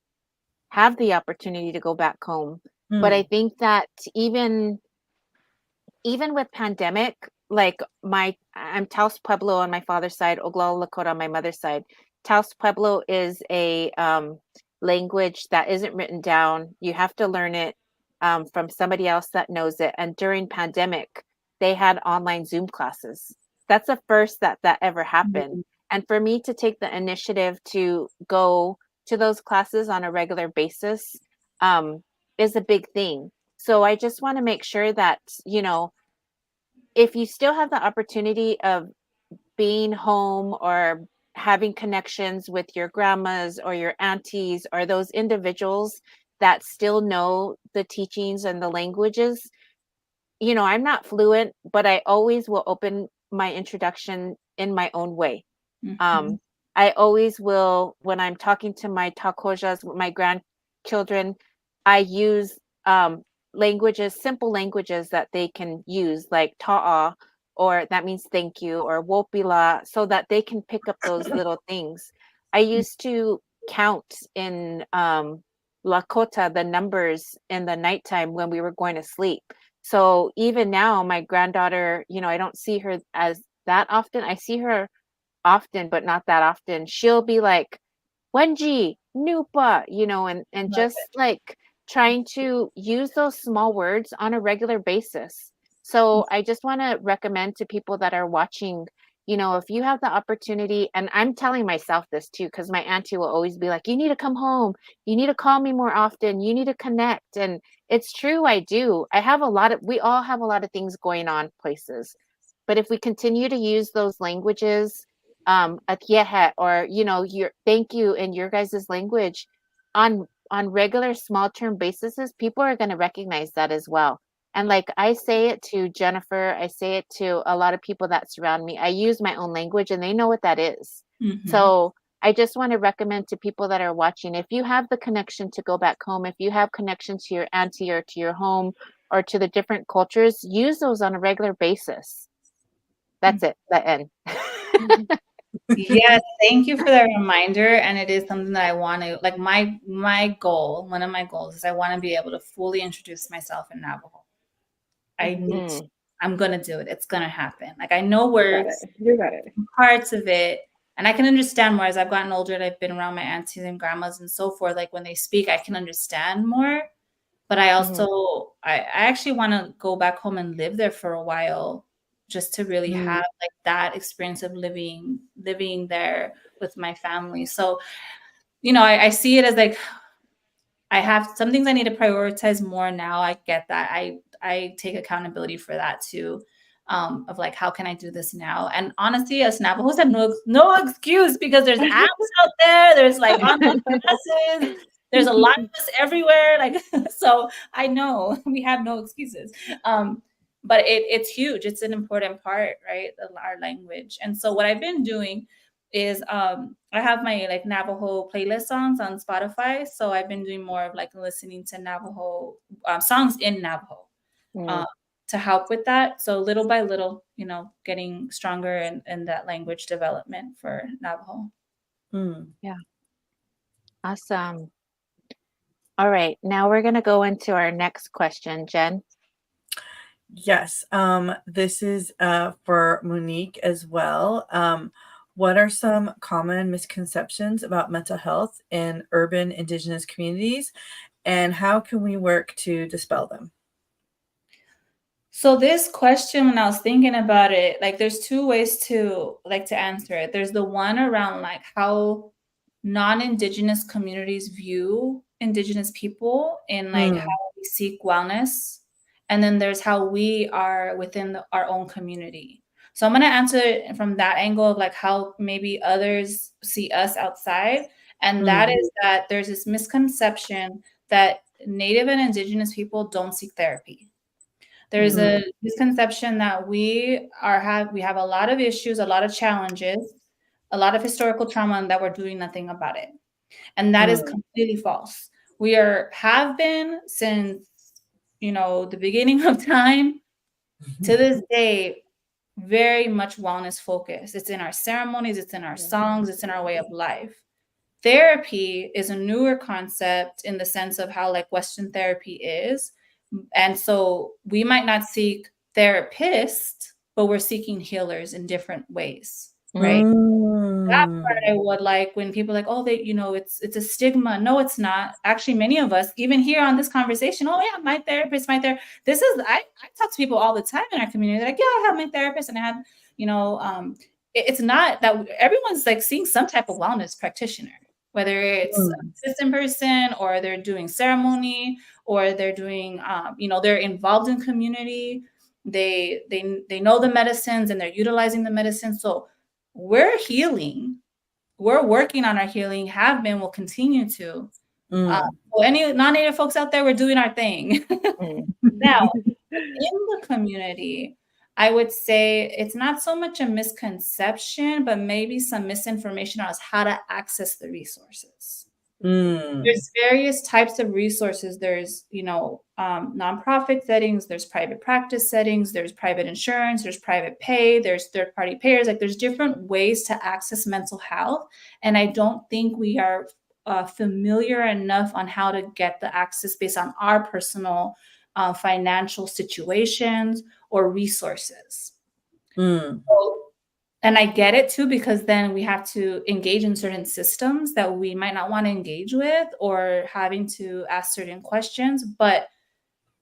have the opportunity to go back home. But I Mm, think that even with pandemic, like I'm Taos Pueblo on my father's side, Oglala Lakota on my mother's side. Taos Pueblo is a language that isn't written down. You have to learn it from somebody else that knows it. And during pandemic, they had online Zoom classes. That's the first that ever happened. mm, And for me to take the initiative to go to those classes on a regular basis um, is a big thing. So I just want to make sure that, if you still have the opportunity of being home or having connections with your grandmas or your aunties or those individuals that still know the teachings and the languages, I'm not fluent, but I always will open my introduction in my own way. Mm-hmm. I always will, when I'm talking to my takojas, my grandchildren, I use languages, simple languages that they can use, like ta'a, or that means thank you, or wopila, so that they can pick up those little things. I used to count in Lakota, the numbers in the nighttime when we were going to sleep. So even now, my granddaughter, I don't see her as that often. I see her often, but not that often. She'll be like, Wenji, Nupa, and Love just like trying to use those small words on a regular basis. So I just want to recommend to people that are watching, if you have the opportunity, and I'm telling myself this too, because my auntie will always be like, you need to come home. You need to call me more often. You need to connect. And it's true, I do. We all have a lot of things going on places. But if we continue to use those languages, atiehe, or your thank you in your guys' language on regular small term basis, people are going to recognize that as well. And like I say it to Jennifer, I say it to a lot of people that surround me. I use my own language and they know what that is. Mm-hmm. So I just want to recommend to people that are watching, if you have the connection to go back home, if you have connection to your auntie or to your home or to the different cultures, use those on a regular basis. That's it. The end. Yes, thank you for that reminder. And it is something that I want to, like, my goal, one of my goals is I want to be able to fully introduce myself in Navajo. I need to, I'm going to do it. It's going to happen. Like, I know words, you got it. parts of it, and I can understand more as I've gotten older and I've been around my aunties and grandmas and so forth. Like, when they speak, I can understand more. But I also, I actually want to go back home and live there for a while, just to really have like that experience of living there with my family. So, I see it as like, I have some things I need to prioritize more now. I get that. I take accountability for that too. Of like, how can I do this now? And honestly, as Navajos have no excuse, because there's apps out there. There's like online classes. There's a lot of us everywhere. Like, so I know we have no excuses. But it's huge. It's an important part, right? Our language. And so what I've been doing is I have my like Navajo playlist songs on Spotify. So I've been doing more of like listening to Navajo songs in Navajo to help with that. So little by little, getting stronger in that language development for Navajo. Yeah. Awesome. All right. Now we're going to go into our next question, Jen. Yes. This is for Monique as well. What are some common misconceptions about mental health in urban Indigenous communities, and how can we work to dispel them? So this question, when I was thinking about it, like there's two ways to answer it. There's the one around like how non-Indigenous communities view Indigenous people and like how we seek wellness. And then there's how we are within our own community. So I'm going to answer it from that angle of like how maybe others see us outside. And that is that there's this misconception that Native and Indigenous people don't seek therapy. There's a misconception that we have a lot of issues, a lot of challenges, a lot of historical trauma, and that we're doing nothing about it. And that is completely false. We have been since, the beginning of time to this day, very much wellness focused. It's in our ceremonies, it's in our songs, it's in our way of life. Therapy is a newer concept in the sense of how like Western therapy is. And so we might not seek therapists, but we're seeking healers in different ways, right? That part I would like when people are like, oh, it's a stigma. No, it's not. Actually, many of us, even here on this conversation, oh yeah, my therapist, I talk to people all the time in our community. They're like, yeah, I have my therapist, and I have, it's not that everyone's like seeing some type of wellness practitioner, whether it's a assistant person or they're doing ceremony or they're doing, they're involved in community. They know the medicines and they're utilizing the medicine. So we're healing. We're working on our healing, have been, will continue to. So any non-Native folks out there, we're doing our thing. Now, in the community, I would say it's not so much a misconception, but maybe some misinformation on how to access the resources. There's various types of resources. There's, nonprofit settings, there's private practice settings, there's private insurance, there's private pay, there's third-party payers. Like, there's different ways to access mental health. And I don't think we are familiar enough on how to get the access based on our personal financial situations or resources. So, and I get it too, because then we have to engage in certain systems that we might not want to engage with, or having to ask certain questions. But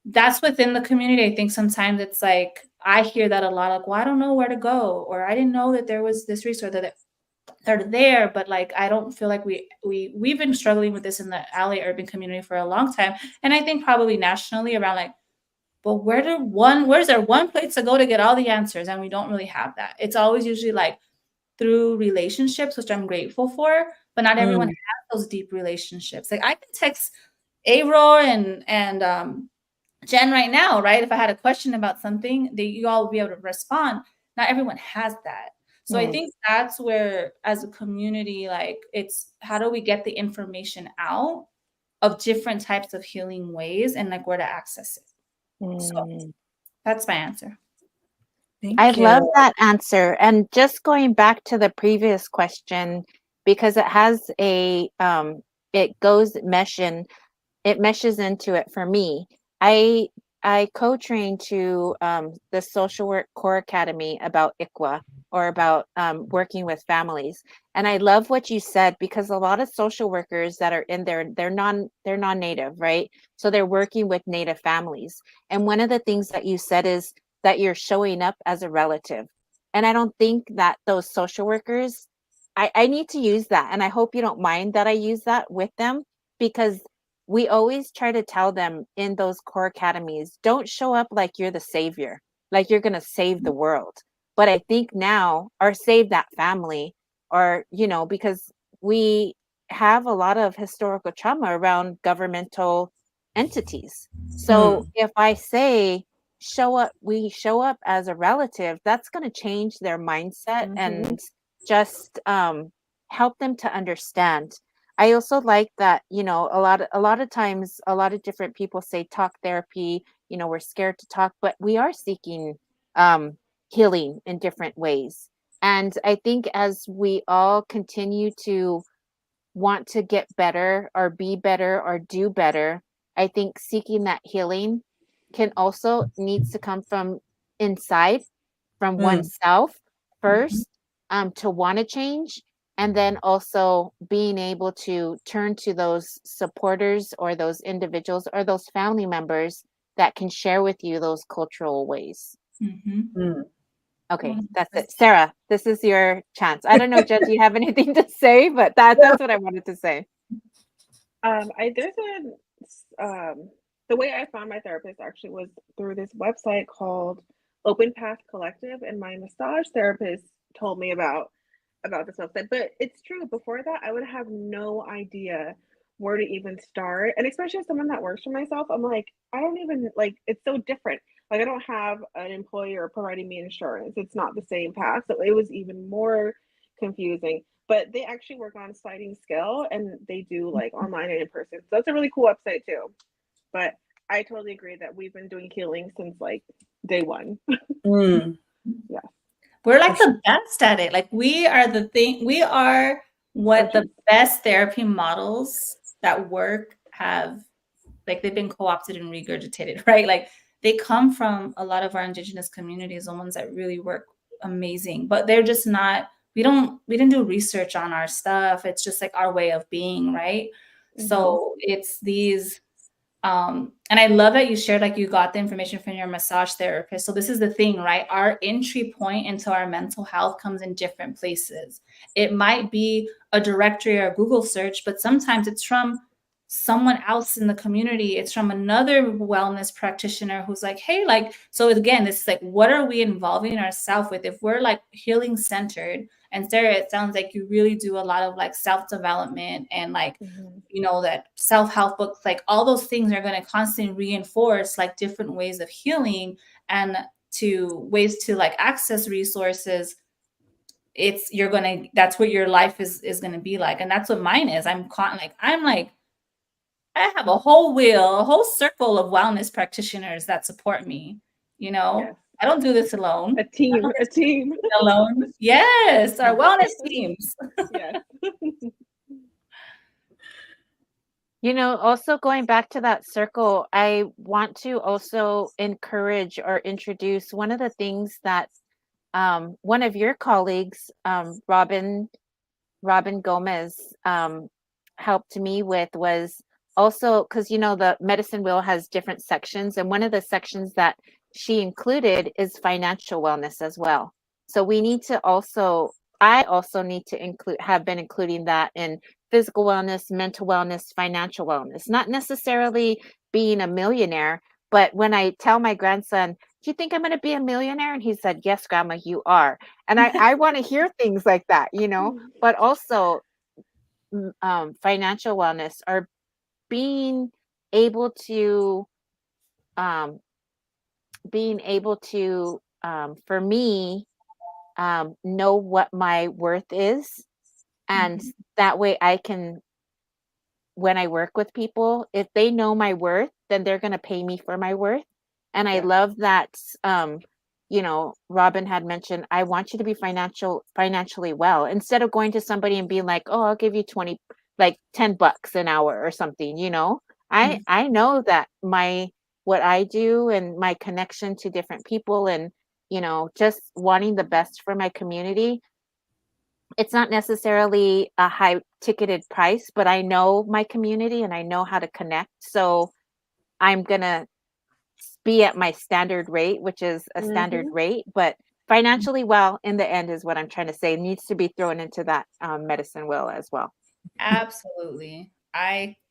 that's within the community. I think sometimes it's like, I hear that a lot, like, well, I don't know where to go, or I didn't know that there was this resource that they're there. But like, I don't feel like we've been struggling with this in the LA urban community for a long time. And I think probably nationally around, like, well, where's there one place to go to get all the answers? And we don't really have that. It's always usually like through relationships, which I'm grateful for, but not everyone has those deep relationships. Like, I can text Aurora and Jen right now, right? If I had a question about something, you all will be able to respond. Not everyone has that. So I think that's where, as a community, like, it's how do we get the information out of different types of healing ways and like where to access it. So that's my answer. I love that answer. And just going back to the previous question, because it has it meshes into it for me. I co-trained to the Social Work Core Academy about ICWA, or about working with families. And I love what you said, because a lot of social workers that are in there, they're non-Native, right? So they're working with Native families. And one of the things that you said is that you're showing up as a relative. And I don't think that those social workers, I need to use that. And I hope you don't mind that I use that with them, because we always try to tell them in those core academies, don't show up like you're the savior, like you're going to save the world. But I think now, or save that family, or, because we have a lot of historical trauma around governmental entities. So if I say, we show up as a relative, that's going to change their mindset and just help them to understand. I also like that, a lot of times, a lot of different people say talk therapy, we're scared to talk, but we are seeking healing in different ways. And I think as we all continue to want to get better, or be better, or do better, I think seeking that healing needs to come from inside, from oneself first, to want to change. And then also being able to turn to those supporters, or those individuals, or those family members that can share with you those cultural ways. Okay, that's it. Sarah, this is your chance. I don't know, Jen, do you have anything to say? But that's what I wanted to say. The way I found my therapist actually was through this website called Open Path Collective, and my massage therapist told me about this website. But it's true, before that, I would have no idea where to even start. And especially as someone that works for myself, I'm like, I don't even, like, it's so different. Like, I don't have an employer providing me insurance. It's not the same path. So it was even more confusing. But they actually work on a sliding scale, and they do like online and in person. So that's a really cool website too. But I totally agree that we've been doing healing since like day one. Yeah. We're like the best at it. Like, we are what the best therapy models that work have, like, they've been co-opted and regurgitated, right? Like, they come from a lot of our indigenous communities, the ones that really work amazing, but they're just not, we didn't do research on our stuff. It's just like our way of being, right? So it's these, and I love that you shared, like, you got the information from your massage therapist. So this is the thing, right? Our entry point into our mental health comes in different places. It might be a directory or a Google search, but sometimes it's from someone else in the community, it's from another wellness practitioner who's like, hey, like, so again, it's like, what are we involving ourselves with? If we're like healing centered, and Sarah, it sounds like you really do a lot of like self-development and like, you know, that self-help books, like all those things are going to constantly reinforce like different ways of healing and to ways to like access resources. It's, you're going to, that's what your life is going to be like. And that's what mine is. I'm like, I have a whole wheel, a whole circle of wellness practitioners that support me. You know, Yes. I don't do this alone. A team. Alone. Yes, our wellness teams. Yes. You know, also going back to that circle, I want to also encourage or introduce one of the things that one of your colleagues, Robin Gomez, helped me with was also because, you know, the medicine wheel has different sections. And one of the sections that she included is financial wellness as well. So we need to also, I also need to have been including that in physical wellness, mental wellness, financial wellness, not necessarily being a millionaire. But when I tell my grandson, do you think I'm going to be a millionaire? And he said, yes, grandma, you are. And I want to hear things like that, you know, but also financial wellness or being able to um, for me, know what my worth is, and that way I can, when I work with people, if they know my worth, then they're going to pay me for my worth. And I love that, you know, Robin had mentioned, I want you to be financially well, instead of going to somebody and being like, oh, I'll give you 20, like $10 an hour or something, you know. I know that what I do and my connection to different people and, you know, just wanting the best for my community, it's not necessarily a high ticketed price, but I know my community and I know how to connect. So I'm going to be at my standard rate, which is a standard rate, but financially well in the end is what I'm trying to say, needs to be thrown into that medicine wheel as well. Absolutely.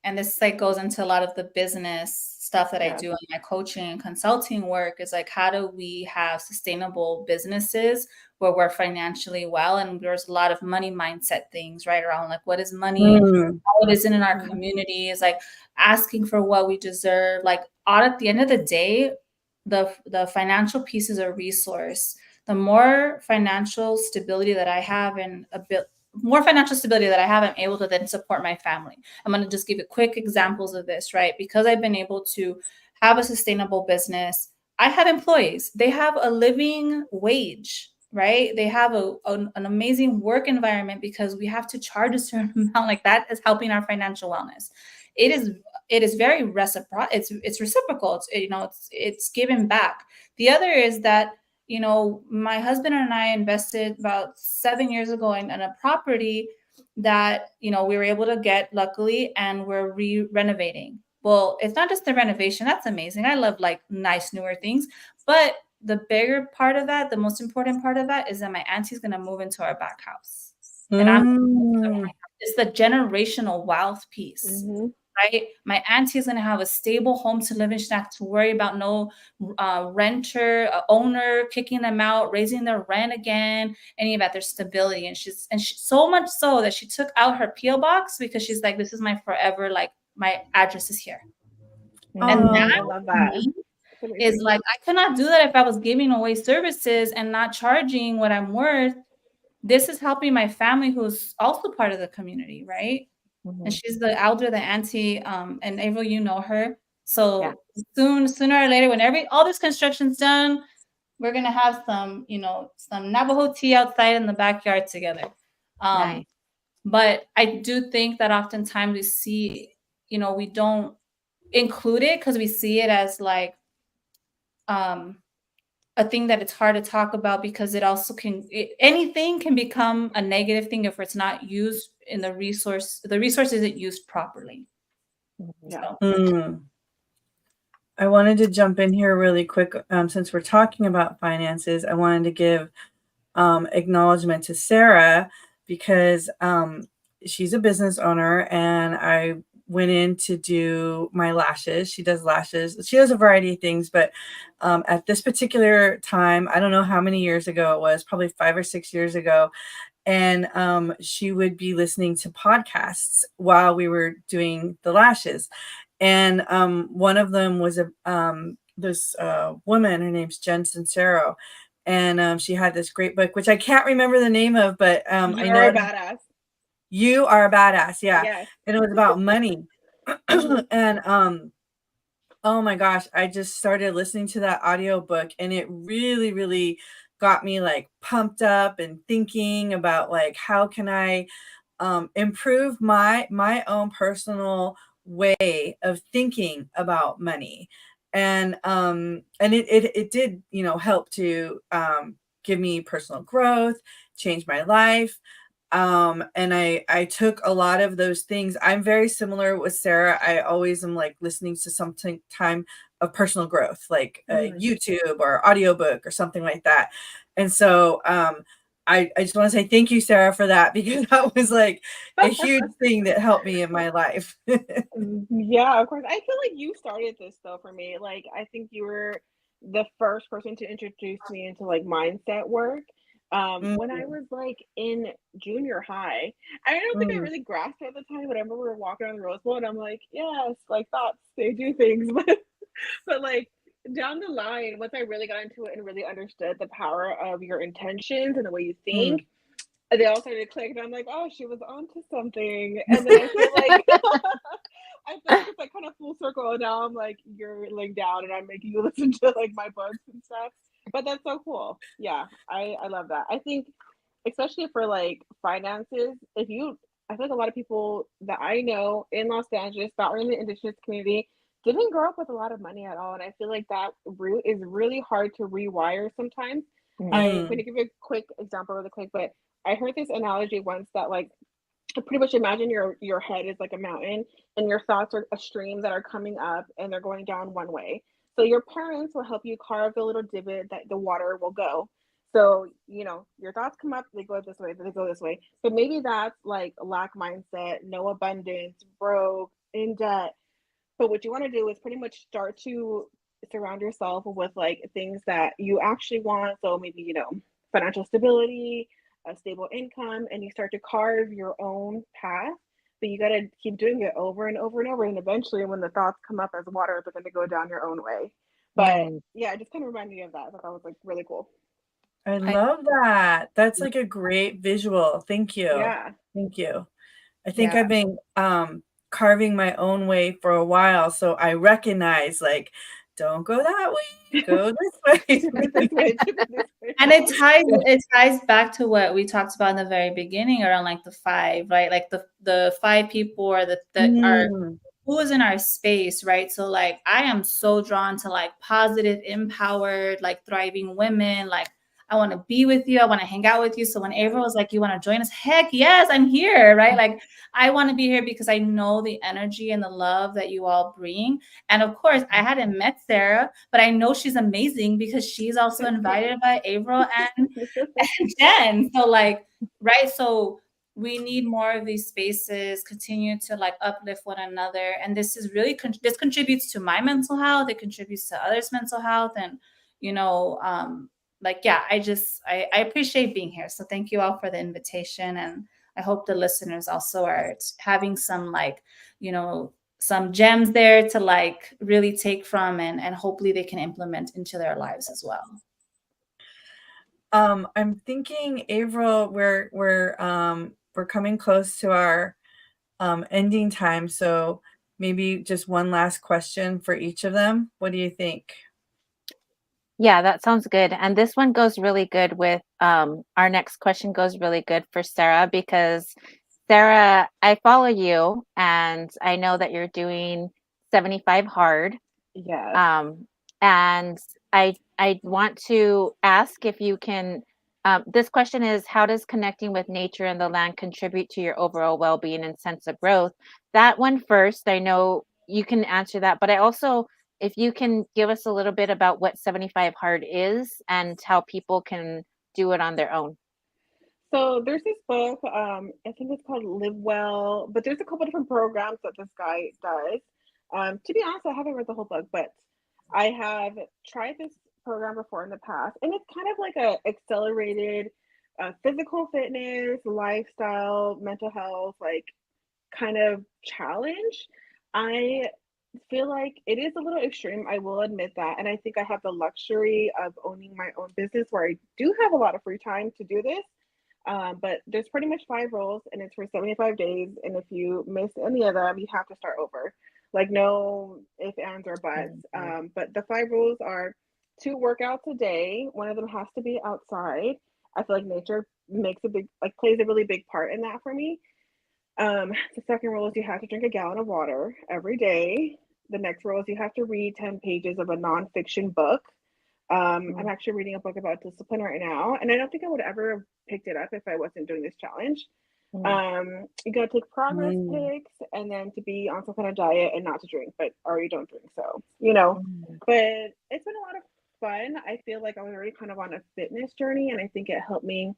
And this like goes into a lot of the business stuff that I do in my coaching and consulting work, is like, how do we have sustainable businesses where we're financially well? And there's a lot of money mindset things right around like, what is money? How it isn't in our community, is like asking for what we deserve. Like at the end of the day, the financial piece is a resource. The more financial stability that I have and more financial stability that I have, I'm able to then support my family. I'm going to just give you quick examples of this, right? Because I've been able to have a sustainable business. I have employees. They have a living wage, right? They have an amazing work environment because we have to charge a certain amount. Like that is helping our financial wellness. It is very reciprocal. It's reciprocal. It's given back. The other is that, you know, my husband and I invested about 7 years ago in a property that, you know, we were able to get luckily, and we're renovating. Well, it's not just the renovation. That's amazing. I love like nice newer things. But the bigger part of that, the most important part of that, is that my auntie's going to move into our back house. And it's the generational wealth piece. Right? My auntie is going to have a stable home to live in. She's not have to worry about no renter, owner kicking them out, raising their rent again, any of that. There's stability. And she's so much so that she took out her P.O. box because she's like, this is my forever, like my address is here. And I love that. Is like, I could not do that if I was giving away services and not charging what I'm worth. This is helping my family, who's also part of the community, right? And she's the elder, the auntie, and April, you know her. So sooner or later, when all this construction's done, we're gonna have some, you know, some Navajo tea outside in the backyard together. Nice. But I do think that oftentimes we see, you know, we don't include it because we see it as like a thing that it's hard to talk about, because it also anything can become a negative thing if it's not used in the resource isn't used properly. I wanted to jump in here really quick. Since we're talking about finances, I wanted to give acknowledgement to Sarah, because she's a business owner, and I went in to do my lashes. She does lashes. She does a variety of things, but at this particular time, I don't know how many years ago it was, probably 5 or 6 years ago, and she would be listening to podcasts while we were doing the lashes. And one of them was this woman, her name's Jen Sincero, and she had this great book, which I can't remember the name of, but I You're know a badass. You Are a Badass, yeah. Yes. And it was about money. And oh my gosh, I just started listening to that audiobook, and it really, really got me like pumped up and thinking about like how can I improve my own personal way of thinking about money. And it did, help to give me personal growth, change my life. And I took a lot of those things. I'm very similar with Sarah. I always am like listening to something time of personal growth, like YouTube or audiobook or something like that. And so I just want to say thank you, Sarah, for that, because that was like a huge thing that helped me in my life. Yeah, of course. I feel like you started this though for me. Like I think you were the first person to introduce me into like mindset work. When I Mm, was like in junior high, I don't think I mm, really grasped it at the time, but I remember we were walking around the Rose Bowl and I'm like, yes, like thoughts, they do things. But like down the line, once I really got into it and really understood the power of your intentions and the way you mm. think, they all started to click, and I'm like, oh, she was onto something. And then I feel like I feel like it's like kind of full circle. And now I'm like, you're laying down, and I'm making you listen to like my books and stuff. But that's so cool. Yeah, I love that. I think especially for like finances, if you, I feel like a lot of people that I know in Los Angeles that are in the indigenous community didn't grow up with a lot of money at all. And I feel like that root is really hard to rewire sometimes. I'm going Mm, to give you a quick example really quick, but I heard this analogy once that like pretty much imagine your head is like a mountain and your thoughts are a stream that are coming up and they're going down one way. So your parents will help you carve the little divot that the water will go. So, your thoughts come up, they go this way, they go this way. But maybe that's like lack mindset, no abundance, broke, in debt. But what you want to do is pretty much start to surround yourself with like things that you actually want. So maybe, financial stability, a stable income, and you start to carve your own path. But you got to keep doing it over and over and over. And eventually, when the thoughts come up as water, they're going to go down your own way. But Nice. yeah, it just kind of reminded me of that. I thought that was like really cool. I I love that. That's like a great visual. Thank you. Yeah. Thank you. I think Yeah. I've been carving my own way for a while, so I recognize like, don't go that way, go this way. This way, this way. And it ties back to what we talked about in the very beginning around like the five, right? Like the five people or that are Mm, who is in our space, right? So like I am so drawn to like positive, empowered, like thriving women. Like I want to be with you. I want to hang out with you. So when Yes. April was like, you want to join us? Heck yes, I'm here, right? Like I want to be here because I know the energy and the love that you all bring. And of course, I hadn't met Sarah, but I know she's amazing because she's also invited by April and Jen. So like, right. So we need more of these spaces, continue to like uplift one another. And this is really, this contributes to my mental health. It contributes to others' mental health. And, like, yeah, I appreciate being here. So thank you all for the invitation. And I hope the listeners also are having some like, some gems there to like really take from and hopefully they can implement into their lives as well. I'm thinking, April, we're coming close to our ending time, so maybe just one last question for each of them. What do you think? Yeah, that sounds good. And this one goes really good with our next question goes really good for Sarah because Sarah, I follow you and I know that you're doing 75 hard. Yes. And I want to ask if you can. This question is: how does connecting with nature and the land contribute to your overall well-being and sense of growth? That one first. I know you can answer that, but I also, if you can give us a little bit about what 75 hard is and how people can do it on their own. So there's this book, I think it's called Live Well, but there's a couple different programs that this guy does. To be honest, I haven't read the whole book, but I have tried this program before in the past, and it's kind of like a accelerated physical fitness, lifestyle, mental health, like kind of challenge. I feel like it is a little extreme. I will admit that. And I think I have the luxury of owning my own business where I do have a lot of free time to do this. But there's pretty much 5 rules and it's for 75 days. And if you miss any of them, you have to start over. Like no ifs, ands, or buts. But the 5 rules are 2 workouts a day. One of them has to be outside. I feel like nature plays a really big part in that for me. The second rule is you have to drink a gallon of water every day. The next rule is you have to read 10 pages of a nonfiction book. I'm actually reading a book about discipline right now, and I don't think I would ever have picked it up if I wasn't doing this challenge. You gotta take progress pics, and then to be on some kind of diet and not to drink, but or you don't drink, so But it's been a lot of fun. I feel like I was already kind of on a fitness journey, and I think it helped me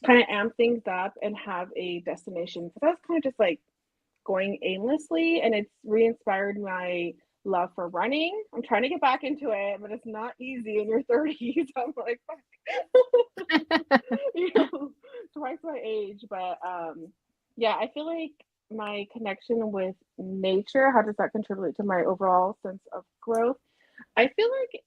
kind of amp things up and have a destination. Because I was kind of just like going aimlessly, and it's re-inspired my love for running. I'm trying to get back into it, but it's not easy in your 30s. I'm like, fuck. Twice my age. But yeah, I feel like my connection with nature, how does that contribute to my overall sense of growth? I feel like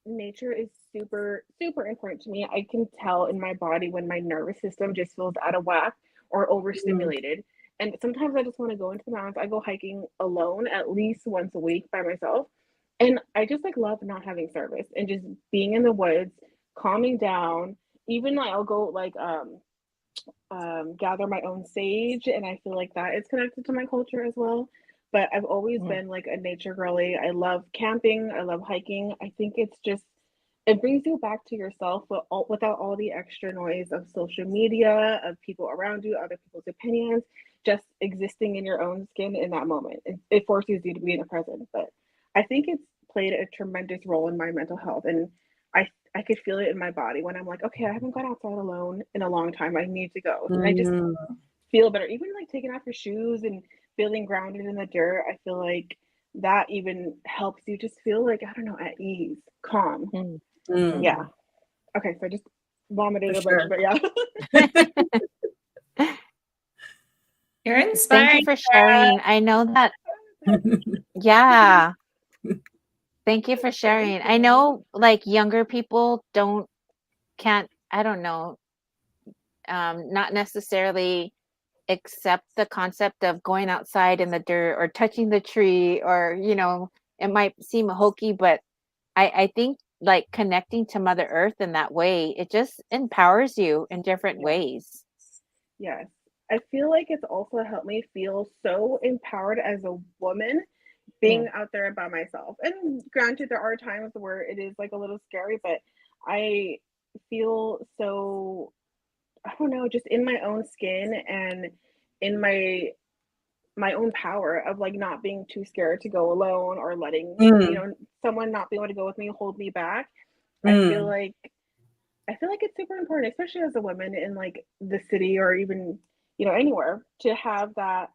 nature is super, super important to me. I can tell in my body when my nervous system just feels out of whack or overstimulated. And sometimes I just want to go into the mountains. I go hiking alone at least once a week by myself. And I just like love not having service and just being in the woods, calming down. Even like I'll go like gather my own sage, and I feel like that is connected to my culture as well. But I've always been like a nature girly. I love camping. I love hiking. I think it's just it brings you back to yourself without all the extra noise of social media, of people around you, other people's opinions, just existing in your own skin in that moment. It forces you to be in the present. But I think it's played a tremendous role in my mental health. And I could feel it in my body when I'm like, okay, I haven't gone outside alone in a long time. I need to go. And I just feel better. Even like taking off your shoes and feeling grounded in the dirt, I feel like that even helps you just feel like, I don't know, at ease, calm. Yeah. Okay, so I just vomited a bunch, but yeah. You're inspiring. Thank you for sharing. I know that. Yeah. Thank you for sharing. I know like younger people can't, I don't know, not necessarily accept the concept of going outside in the dirt or touching the tree, or it might seem hokey, but I think like connecting to Mother Earth in that way, it just empowers you in different ways. Yes. I feel like it's also helped me feel so empowered as a woman being out there by myself. And granted, there are times where it is like a little scary, but I feel so, I don't know, just in my own skin and in my own power of like not being too scared to go alone or letting someone not be able to go with me hold me back. I feel like it's super important, especially as a woman in like the city or even anywhere, to have that,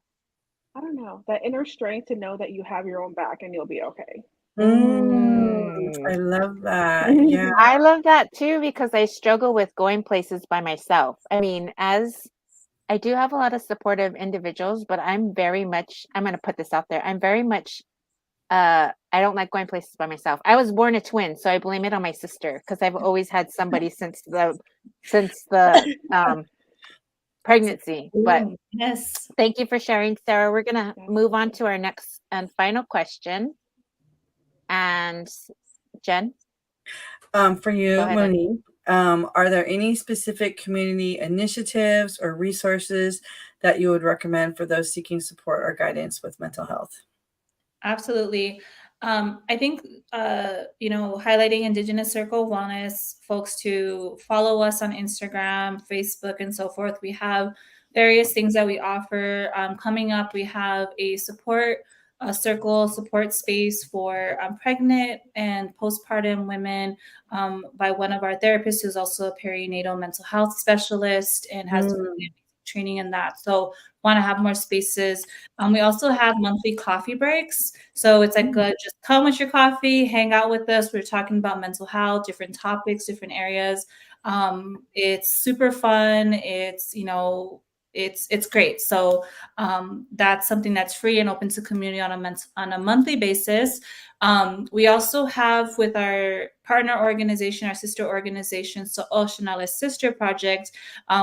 I don't know, that inner strength to know that you have your own back and you'll be okay. I love that. Yeah. I love that too, because I struggle with going places by myself. I mean, as I do have a lot of supportive individuals, but I'm going to put this out there. I'm very much, I don't like going places by myself. I was born a twin, so I blame it on my sister because I've always had somebody since the pregnancy. But yes, thank you for sharing, Sarah. We're going to move on to our next and final question. And Jen? For you, Monique, are there any specific community initiatives or resources that you would recommend for those seeking support or guidance with mental health? Absolutely. I think, highlighting Indigenous Circle Wellness, folks to follow us on Instagram, Facebook, and so forth. We have various things that we offer. Coming up, we have a support a circle support space for pregnant and postpartum women by one of our therapists who's also a perinatal mental health specialist and has training in that. So want to have more spaces. We also have monthly coffee breaks. So it's like just come with your coffee, hang out with us. We're talking about mental health, different topics, different areas. It's super fun. It's, you know, it's great. So that's something that's free and open to community on a monthly basis. We also have with our partner organization, our sister organization, so Oceanales Sister Project,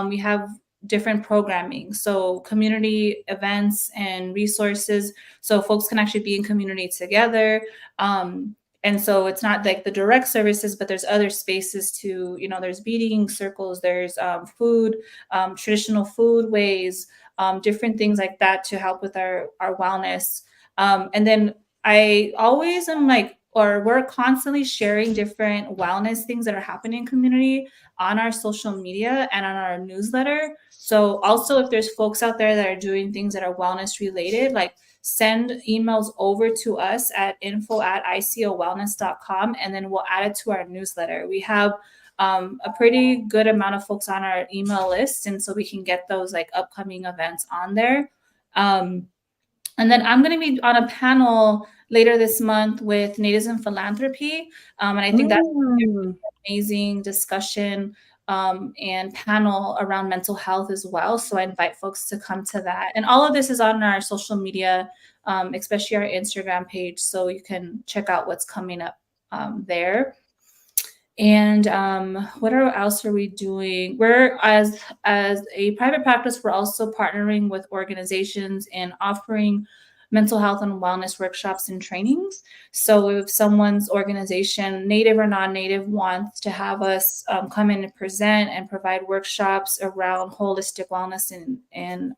we have different programming. So community events and resources. So folks can actually be in community together. And so it's not like the direct services, but there's other spaces to, you know, there's beading circles, there's food, traditional food ways, different things like that to help with our wellness. And then I always am like, or we're constantly sharing different wellness things that are happening in community on our social media and on our newsletter. So also if there's folks out there that are doing things that are wellness related, like send emails over to us at info@icowellness.com, and then we'll add it to our newsletter. We have a pretty good amount of folks on our email list, and so we can get those like upcoming events on there. And then I'm going to be on a panel later this month with Natives in Philanthropy. And I think that's an amazing discussion and panel around mental health as well. So I invite folks to come to that. And all of this is on our social media, especially our Instagram page. So you can check out what's coming up there. And what else are we doing? We're as a private practice, we're also partnering with organizations and offering mental health and wellness workshops and trainings. So if someone's organization, native or non-native, wants to have us come in and present and provide workshops around holistic wellness and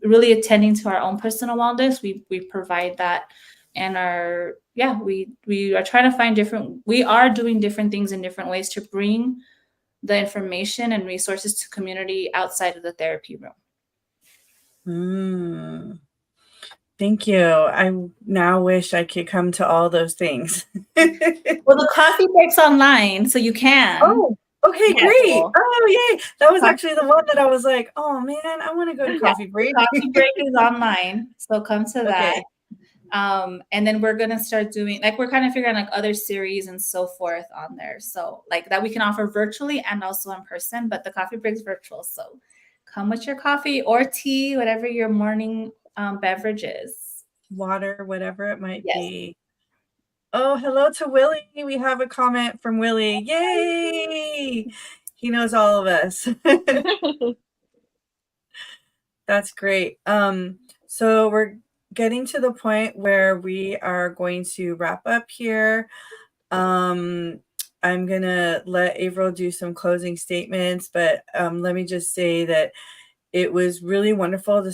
really attending to our own personal wellness, we provide that. And we are trying to find we are doing different things in different ways to bring the information and resources to community outside of the therapy room. Thank you. I now wish I could come to all those things. Well, the coffee break's online, so you can. Oh, okay, great. Cool. Oh, yay. That was actually the one that I was like, oh man, I want to go to coffee break. Coffee break is online, so come to that. And then we're going to start doing, like, we're kind of figuring like other series and so forth on there. So like that we can offer virtually and also in person, but the coffee break's virtual. So come with your coffee or tea, whatever your morning beverage is. Water, whatever it might be. Oh, hello to Willie. We have a comment from Willie. Yay. He knows all of us. That's great. So we're getting to the point where we are going to wrap up here. I'm going to let Averill do some closing statements, but let me just say that it was really wonderful to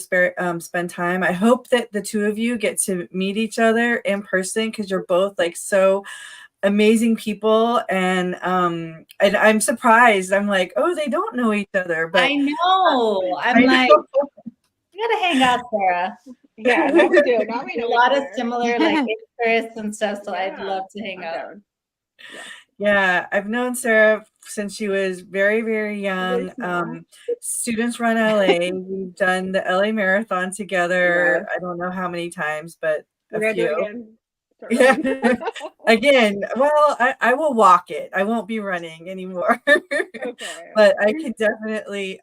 spend time. I hope that the two of you get to meet each other in person because you're both like so amazing people. And I'm surprised. I'm like, oh, they don't know each other. But I know. I'm like, you gotta hang out, Sarah. Yeah, now we do. Now we know a lot of similar like interests and stuff. So I'd love to hang out. Yeah, I've known Sarah since she was very, very young. Students Run LA. We've done the LA Marathon together. I don't know how many times, but a few. Yeah. Again, well, I will walk it. I won't be running anymore. Okay. But I can definitely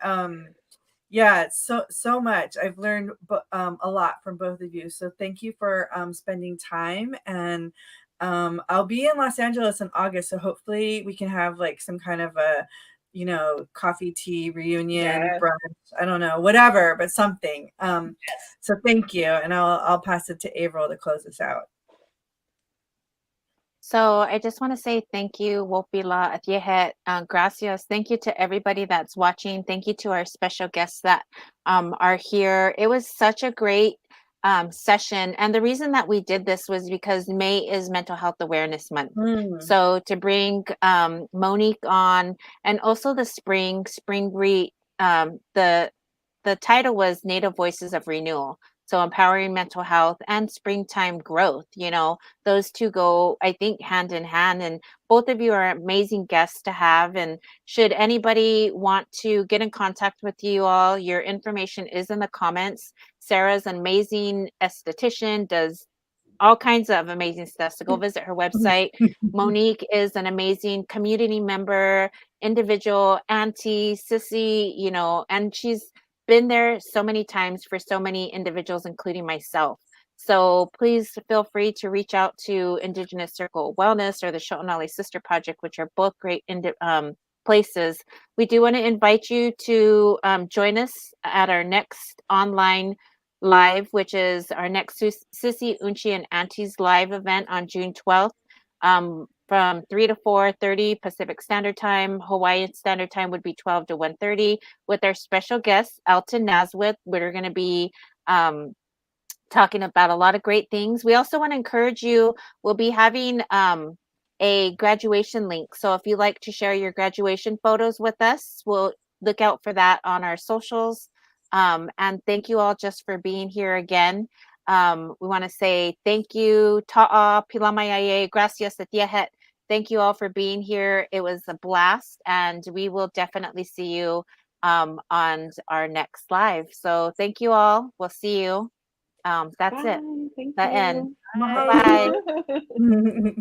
yeah, so much. I've learned a lot from both of you. So thank you for spending time. And I'll be in Los Angeles in August. So hopefully we can have like some kind of a, coffee, tea reunion, brunch. I don't know, whatever, but something. So thank you. And I'll pass it to Averill to close us out. So I just want to say thank you, Wopila, Atiehet, gracias. Thank you to everybody that's watching. Thank you to our special guests that are here. It was such a great session. And the reason that we did this was because May is Mental Health Awareness Month. So to bring Monique on, and also the Spring Breed, the title was Native Voices of Renewal. So empowering mental health and springtime growth, those two go, I think, hand in hand. And both of you are amazing guests to have. And should anybody want to get in contact with you all, your information is in the comments. Sarah's an amazing esthetician, does all kinds of amazing stuff. So go visit her website. Monique is an amazing community member, individual, auntie, sissy, and she's been there so many times for so many individuals, including myself. So please feel free to reach out to Indigenous Circle Wellness or the Shotonali Sister Project, which are both great places. We do want to invite you to join us at our next online live, which is our next Sissy, Unci, and Aunties live event on June 12th from 3 to 4:30 Pacific Standard Time. Hawaiian Standard Time would be 12 to 1:30 with our special guest, Alton Naswith. We're going to be talking about a lot of great things. We also want to encourage you, we'll be having a graduation link. So if you like to share your graduation photos with us, we'll look out for that on our socials. And thank you all just for being here again. We want to say thank you, Ta'a, Pilamayaye, Gracias, Atiahet. Thank you all for being here. It was a blast, and we will definitely see you on our next live. So thank you all. We'll see you. That's Bye. it. Thank The you. end. Mahalo. Bye.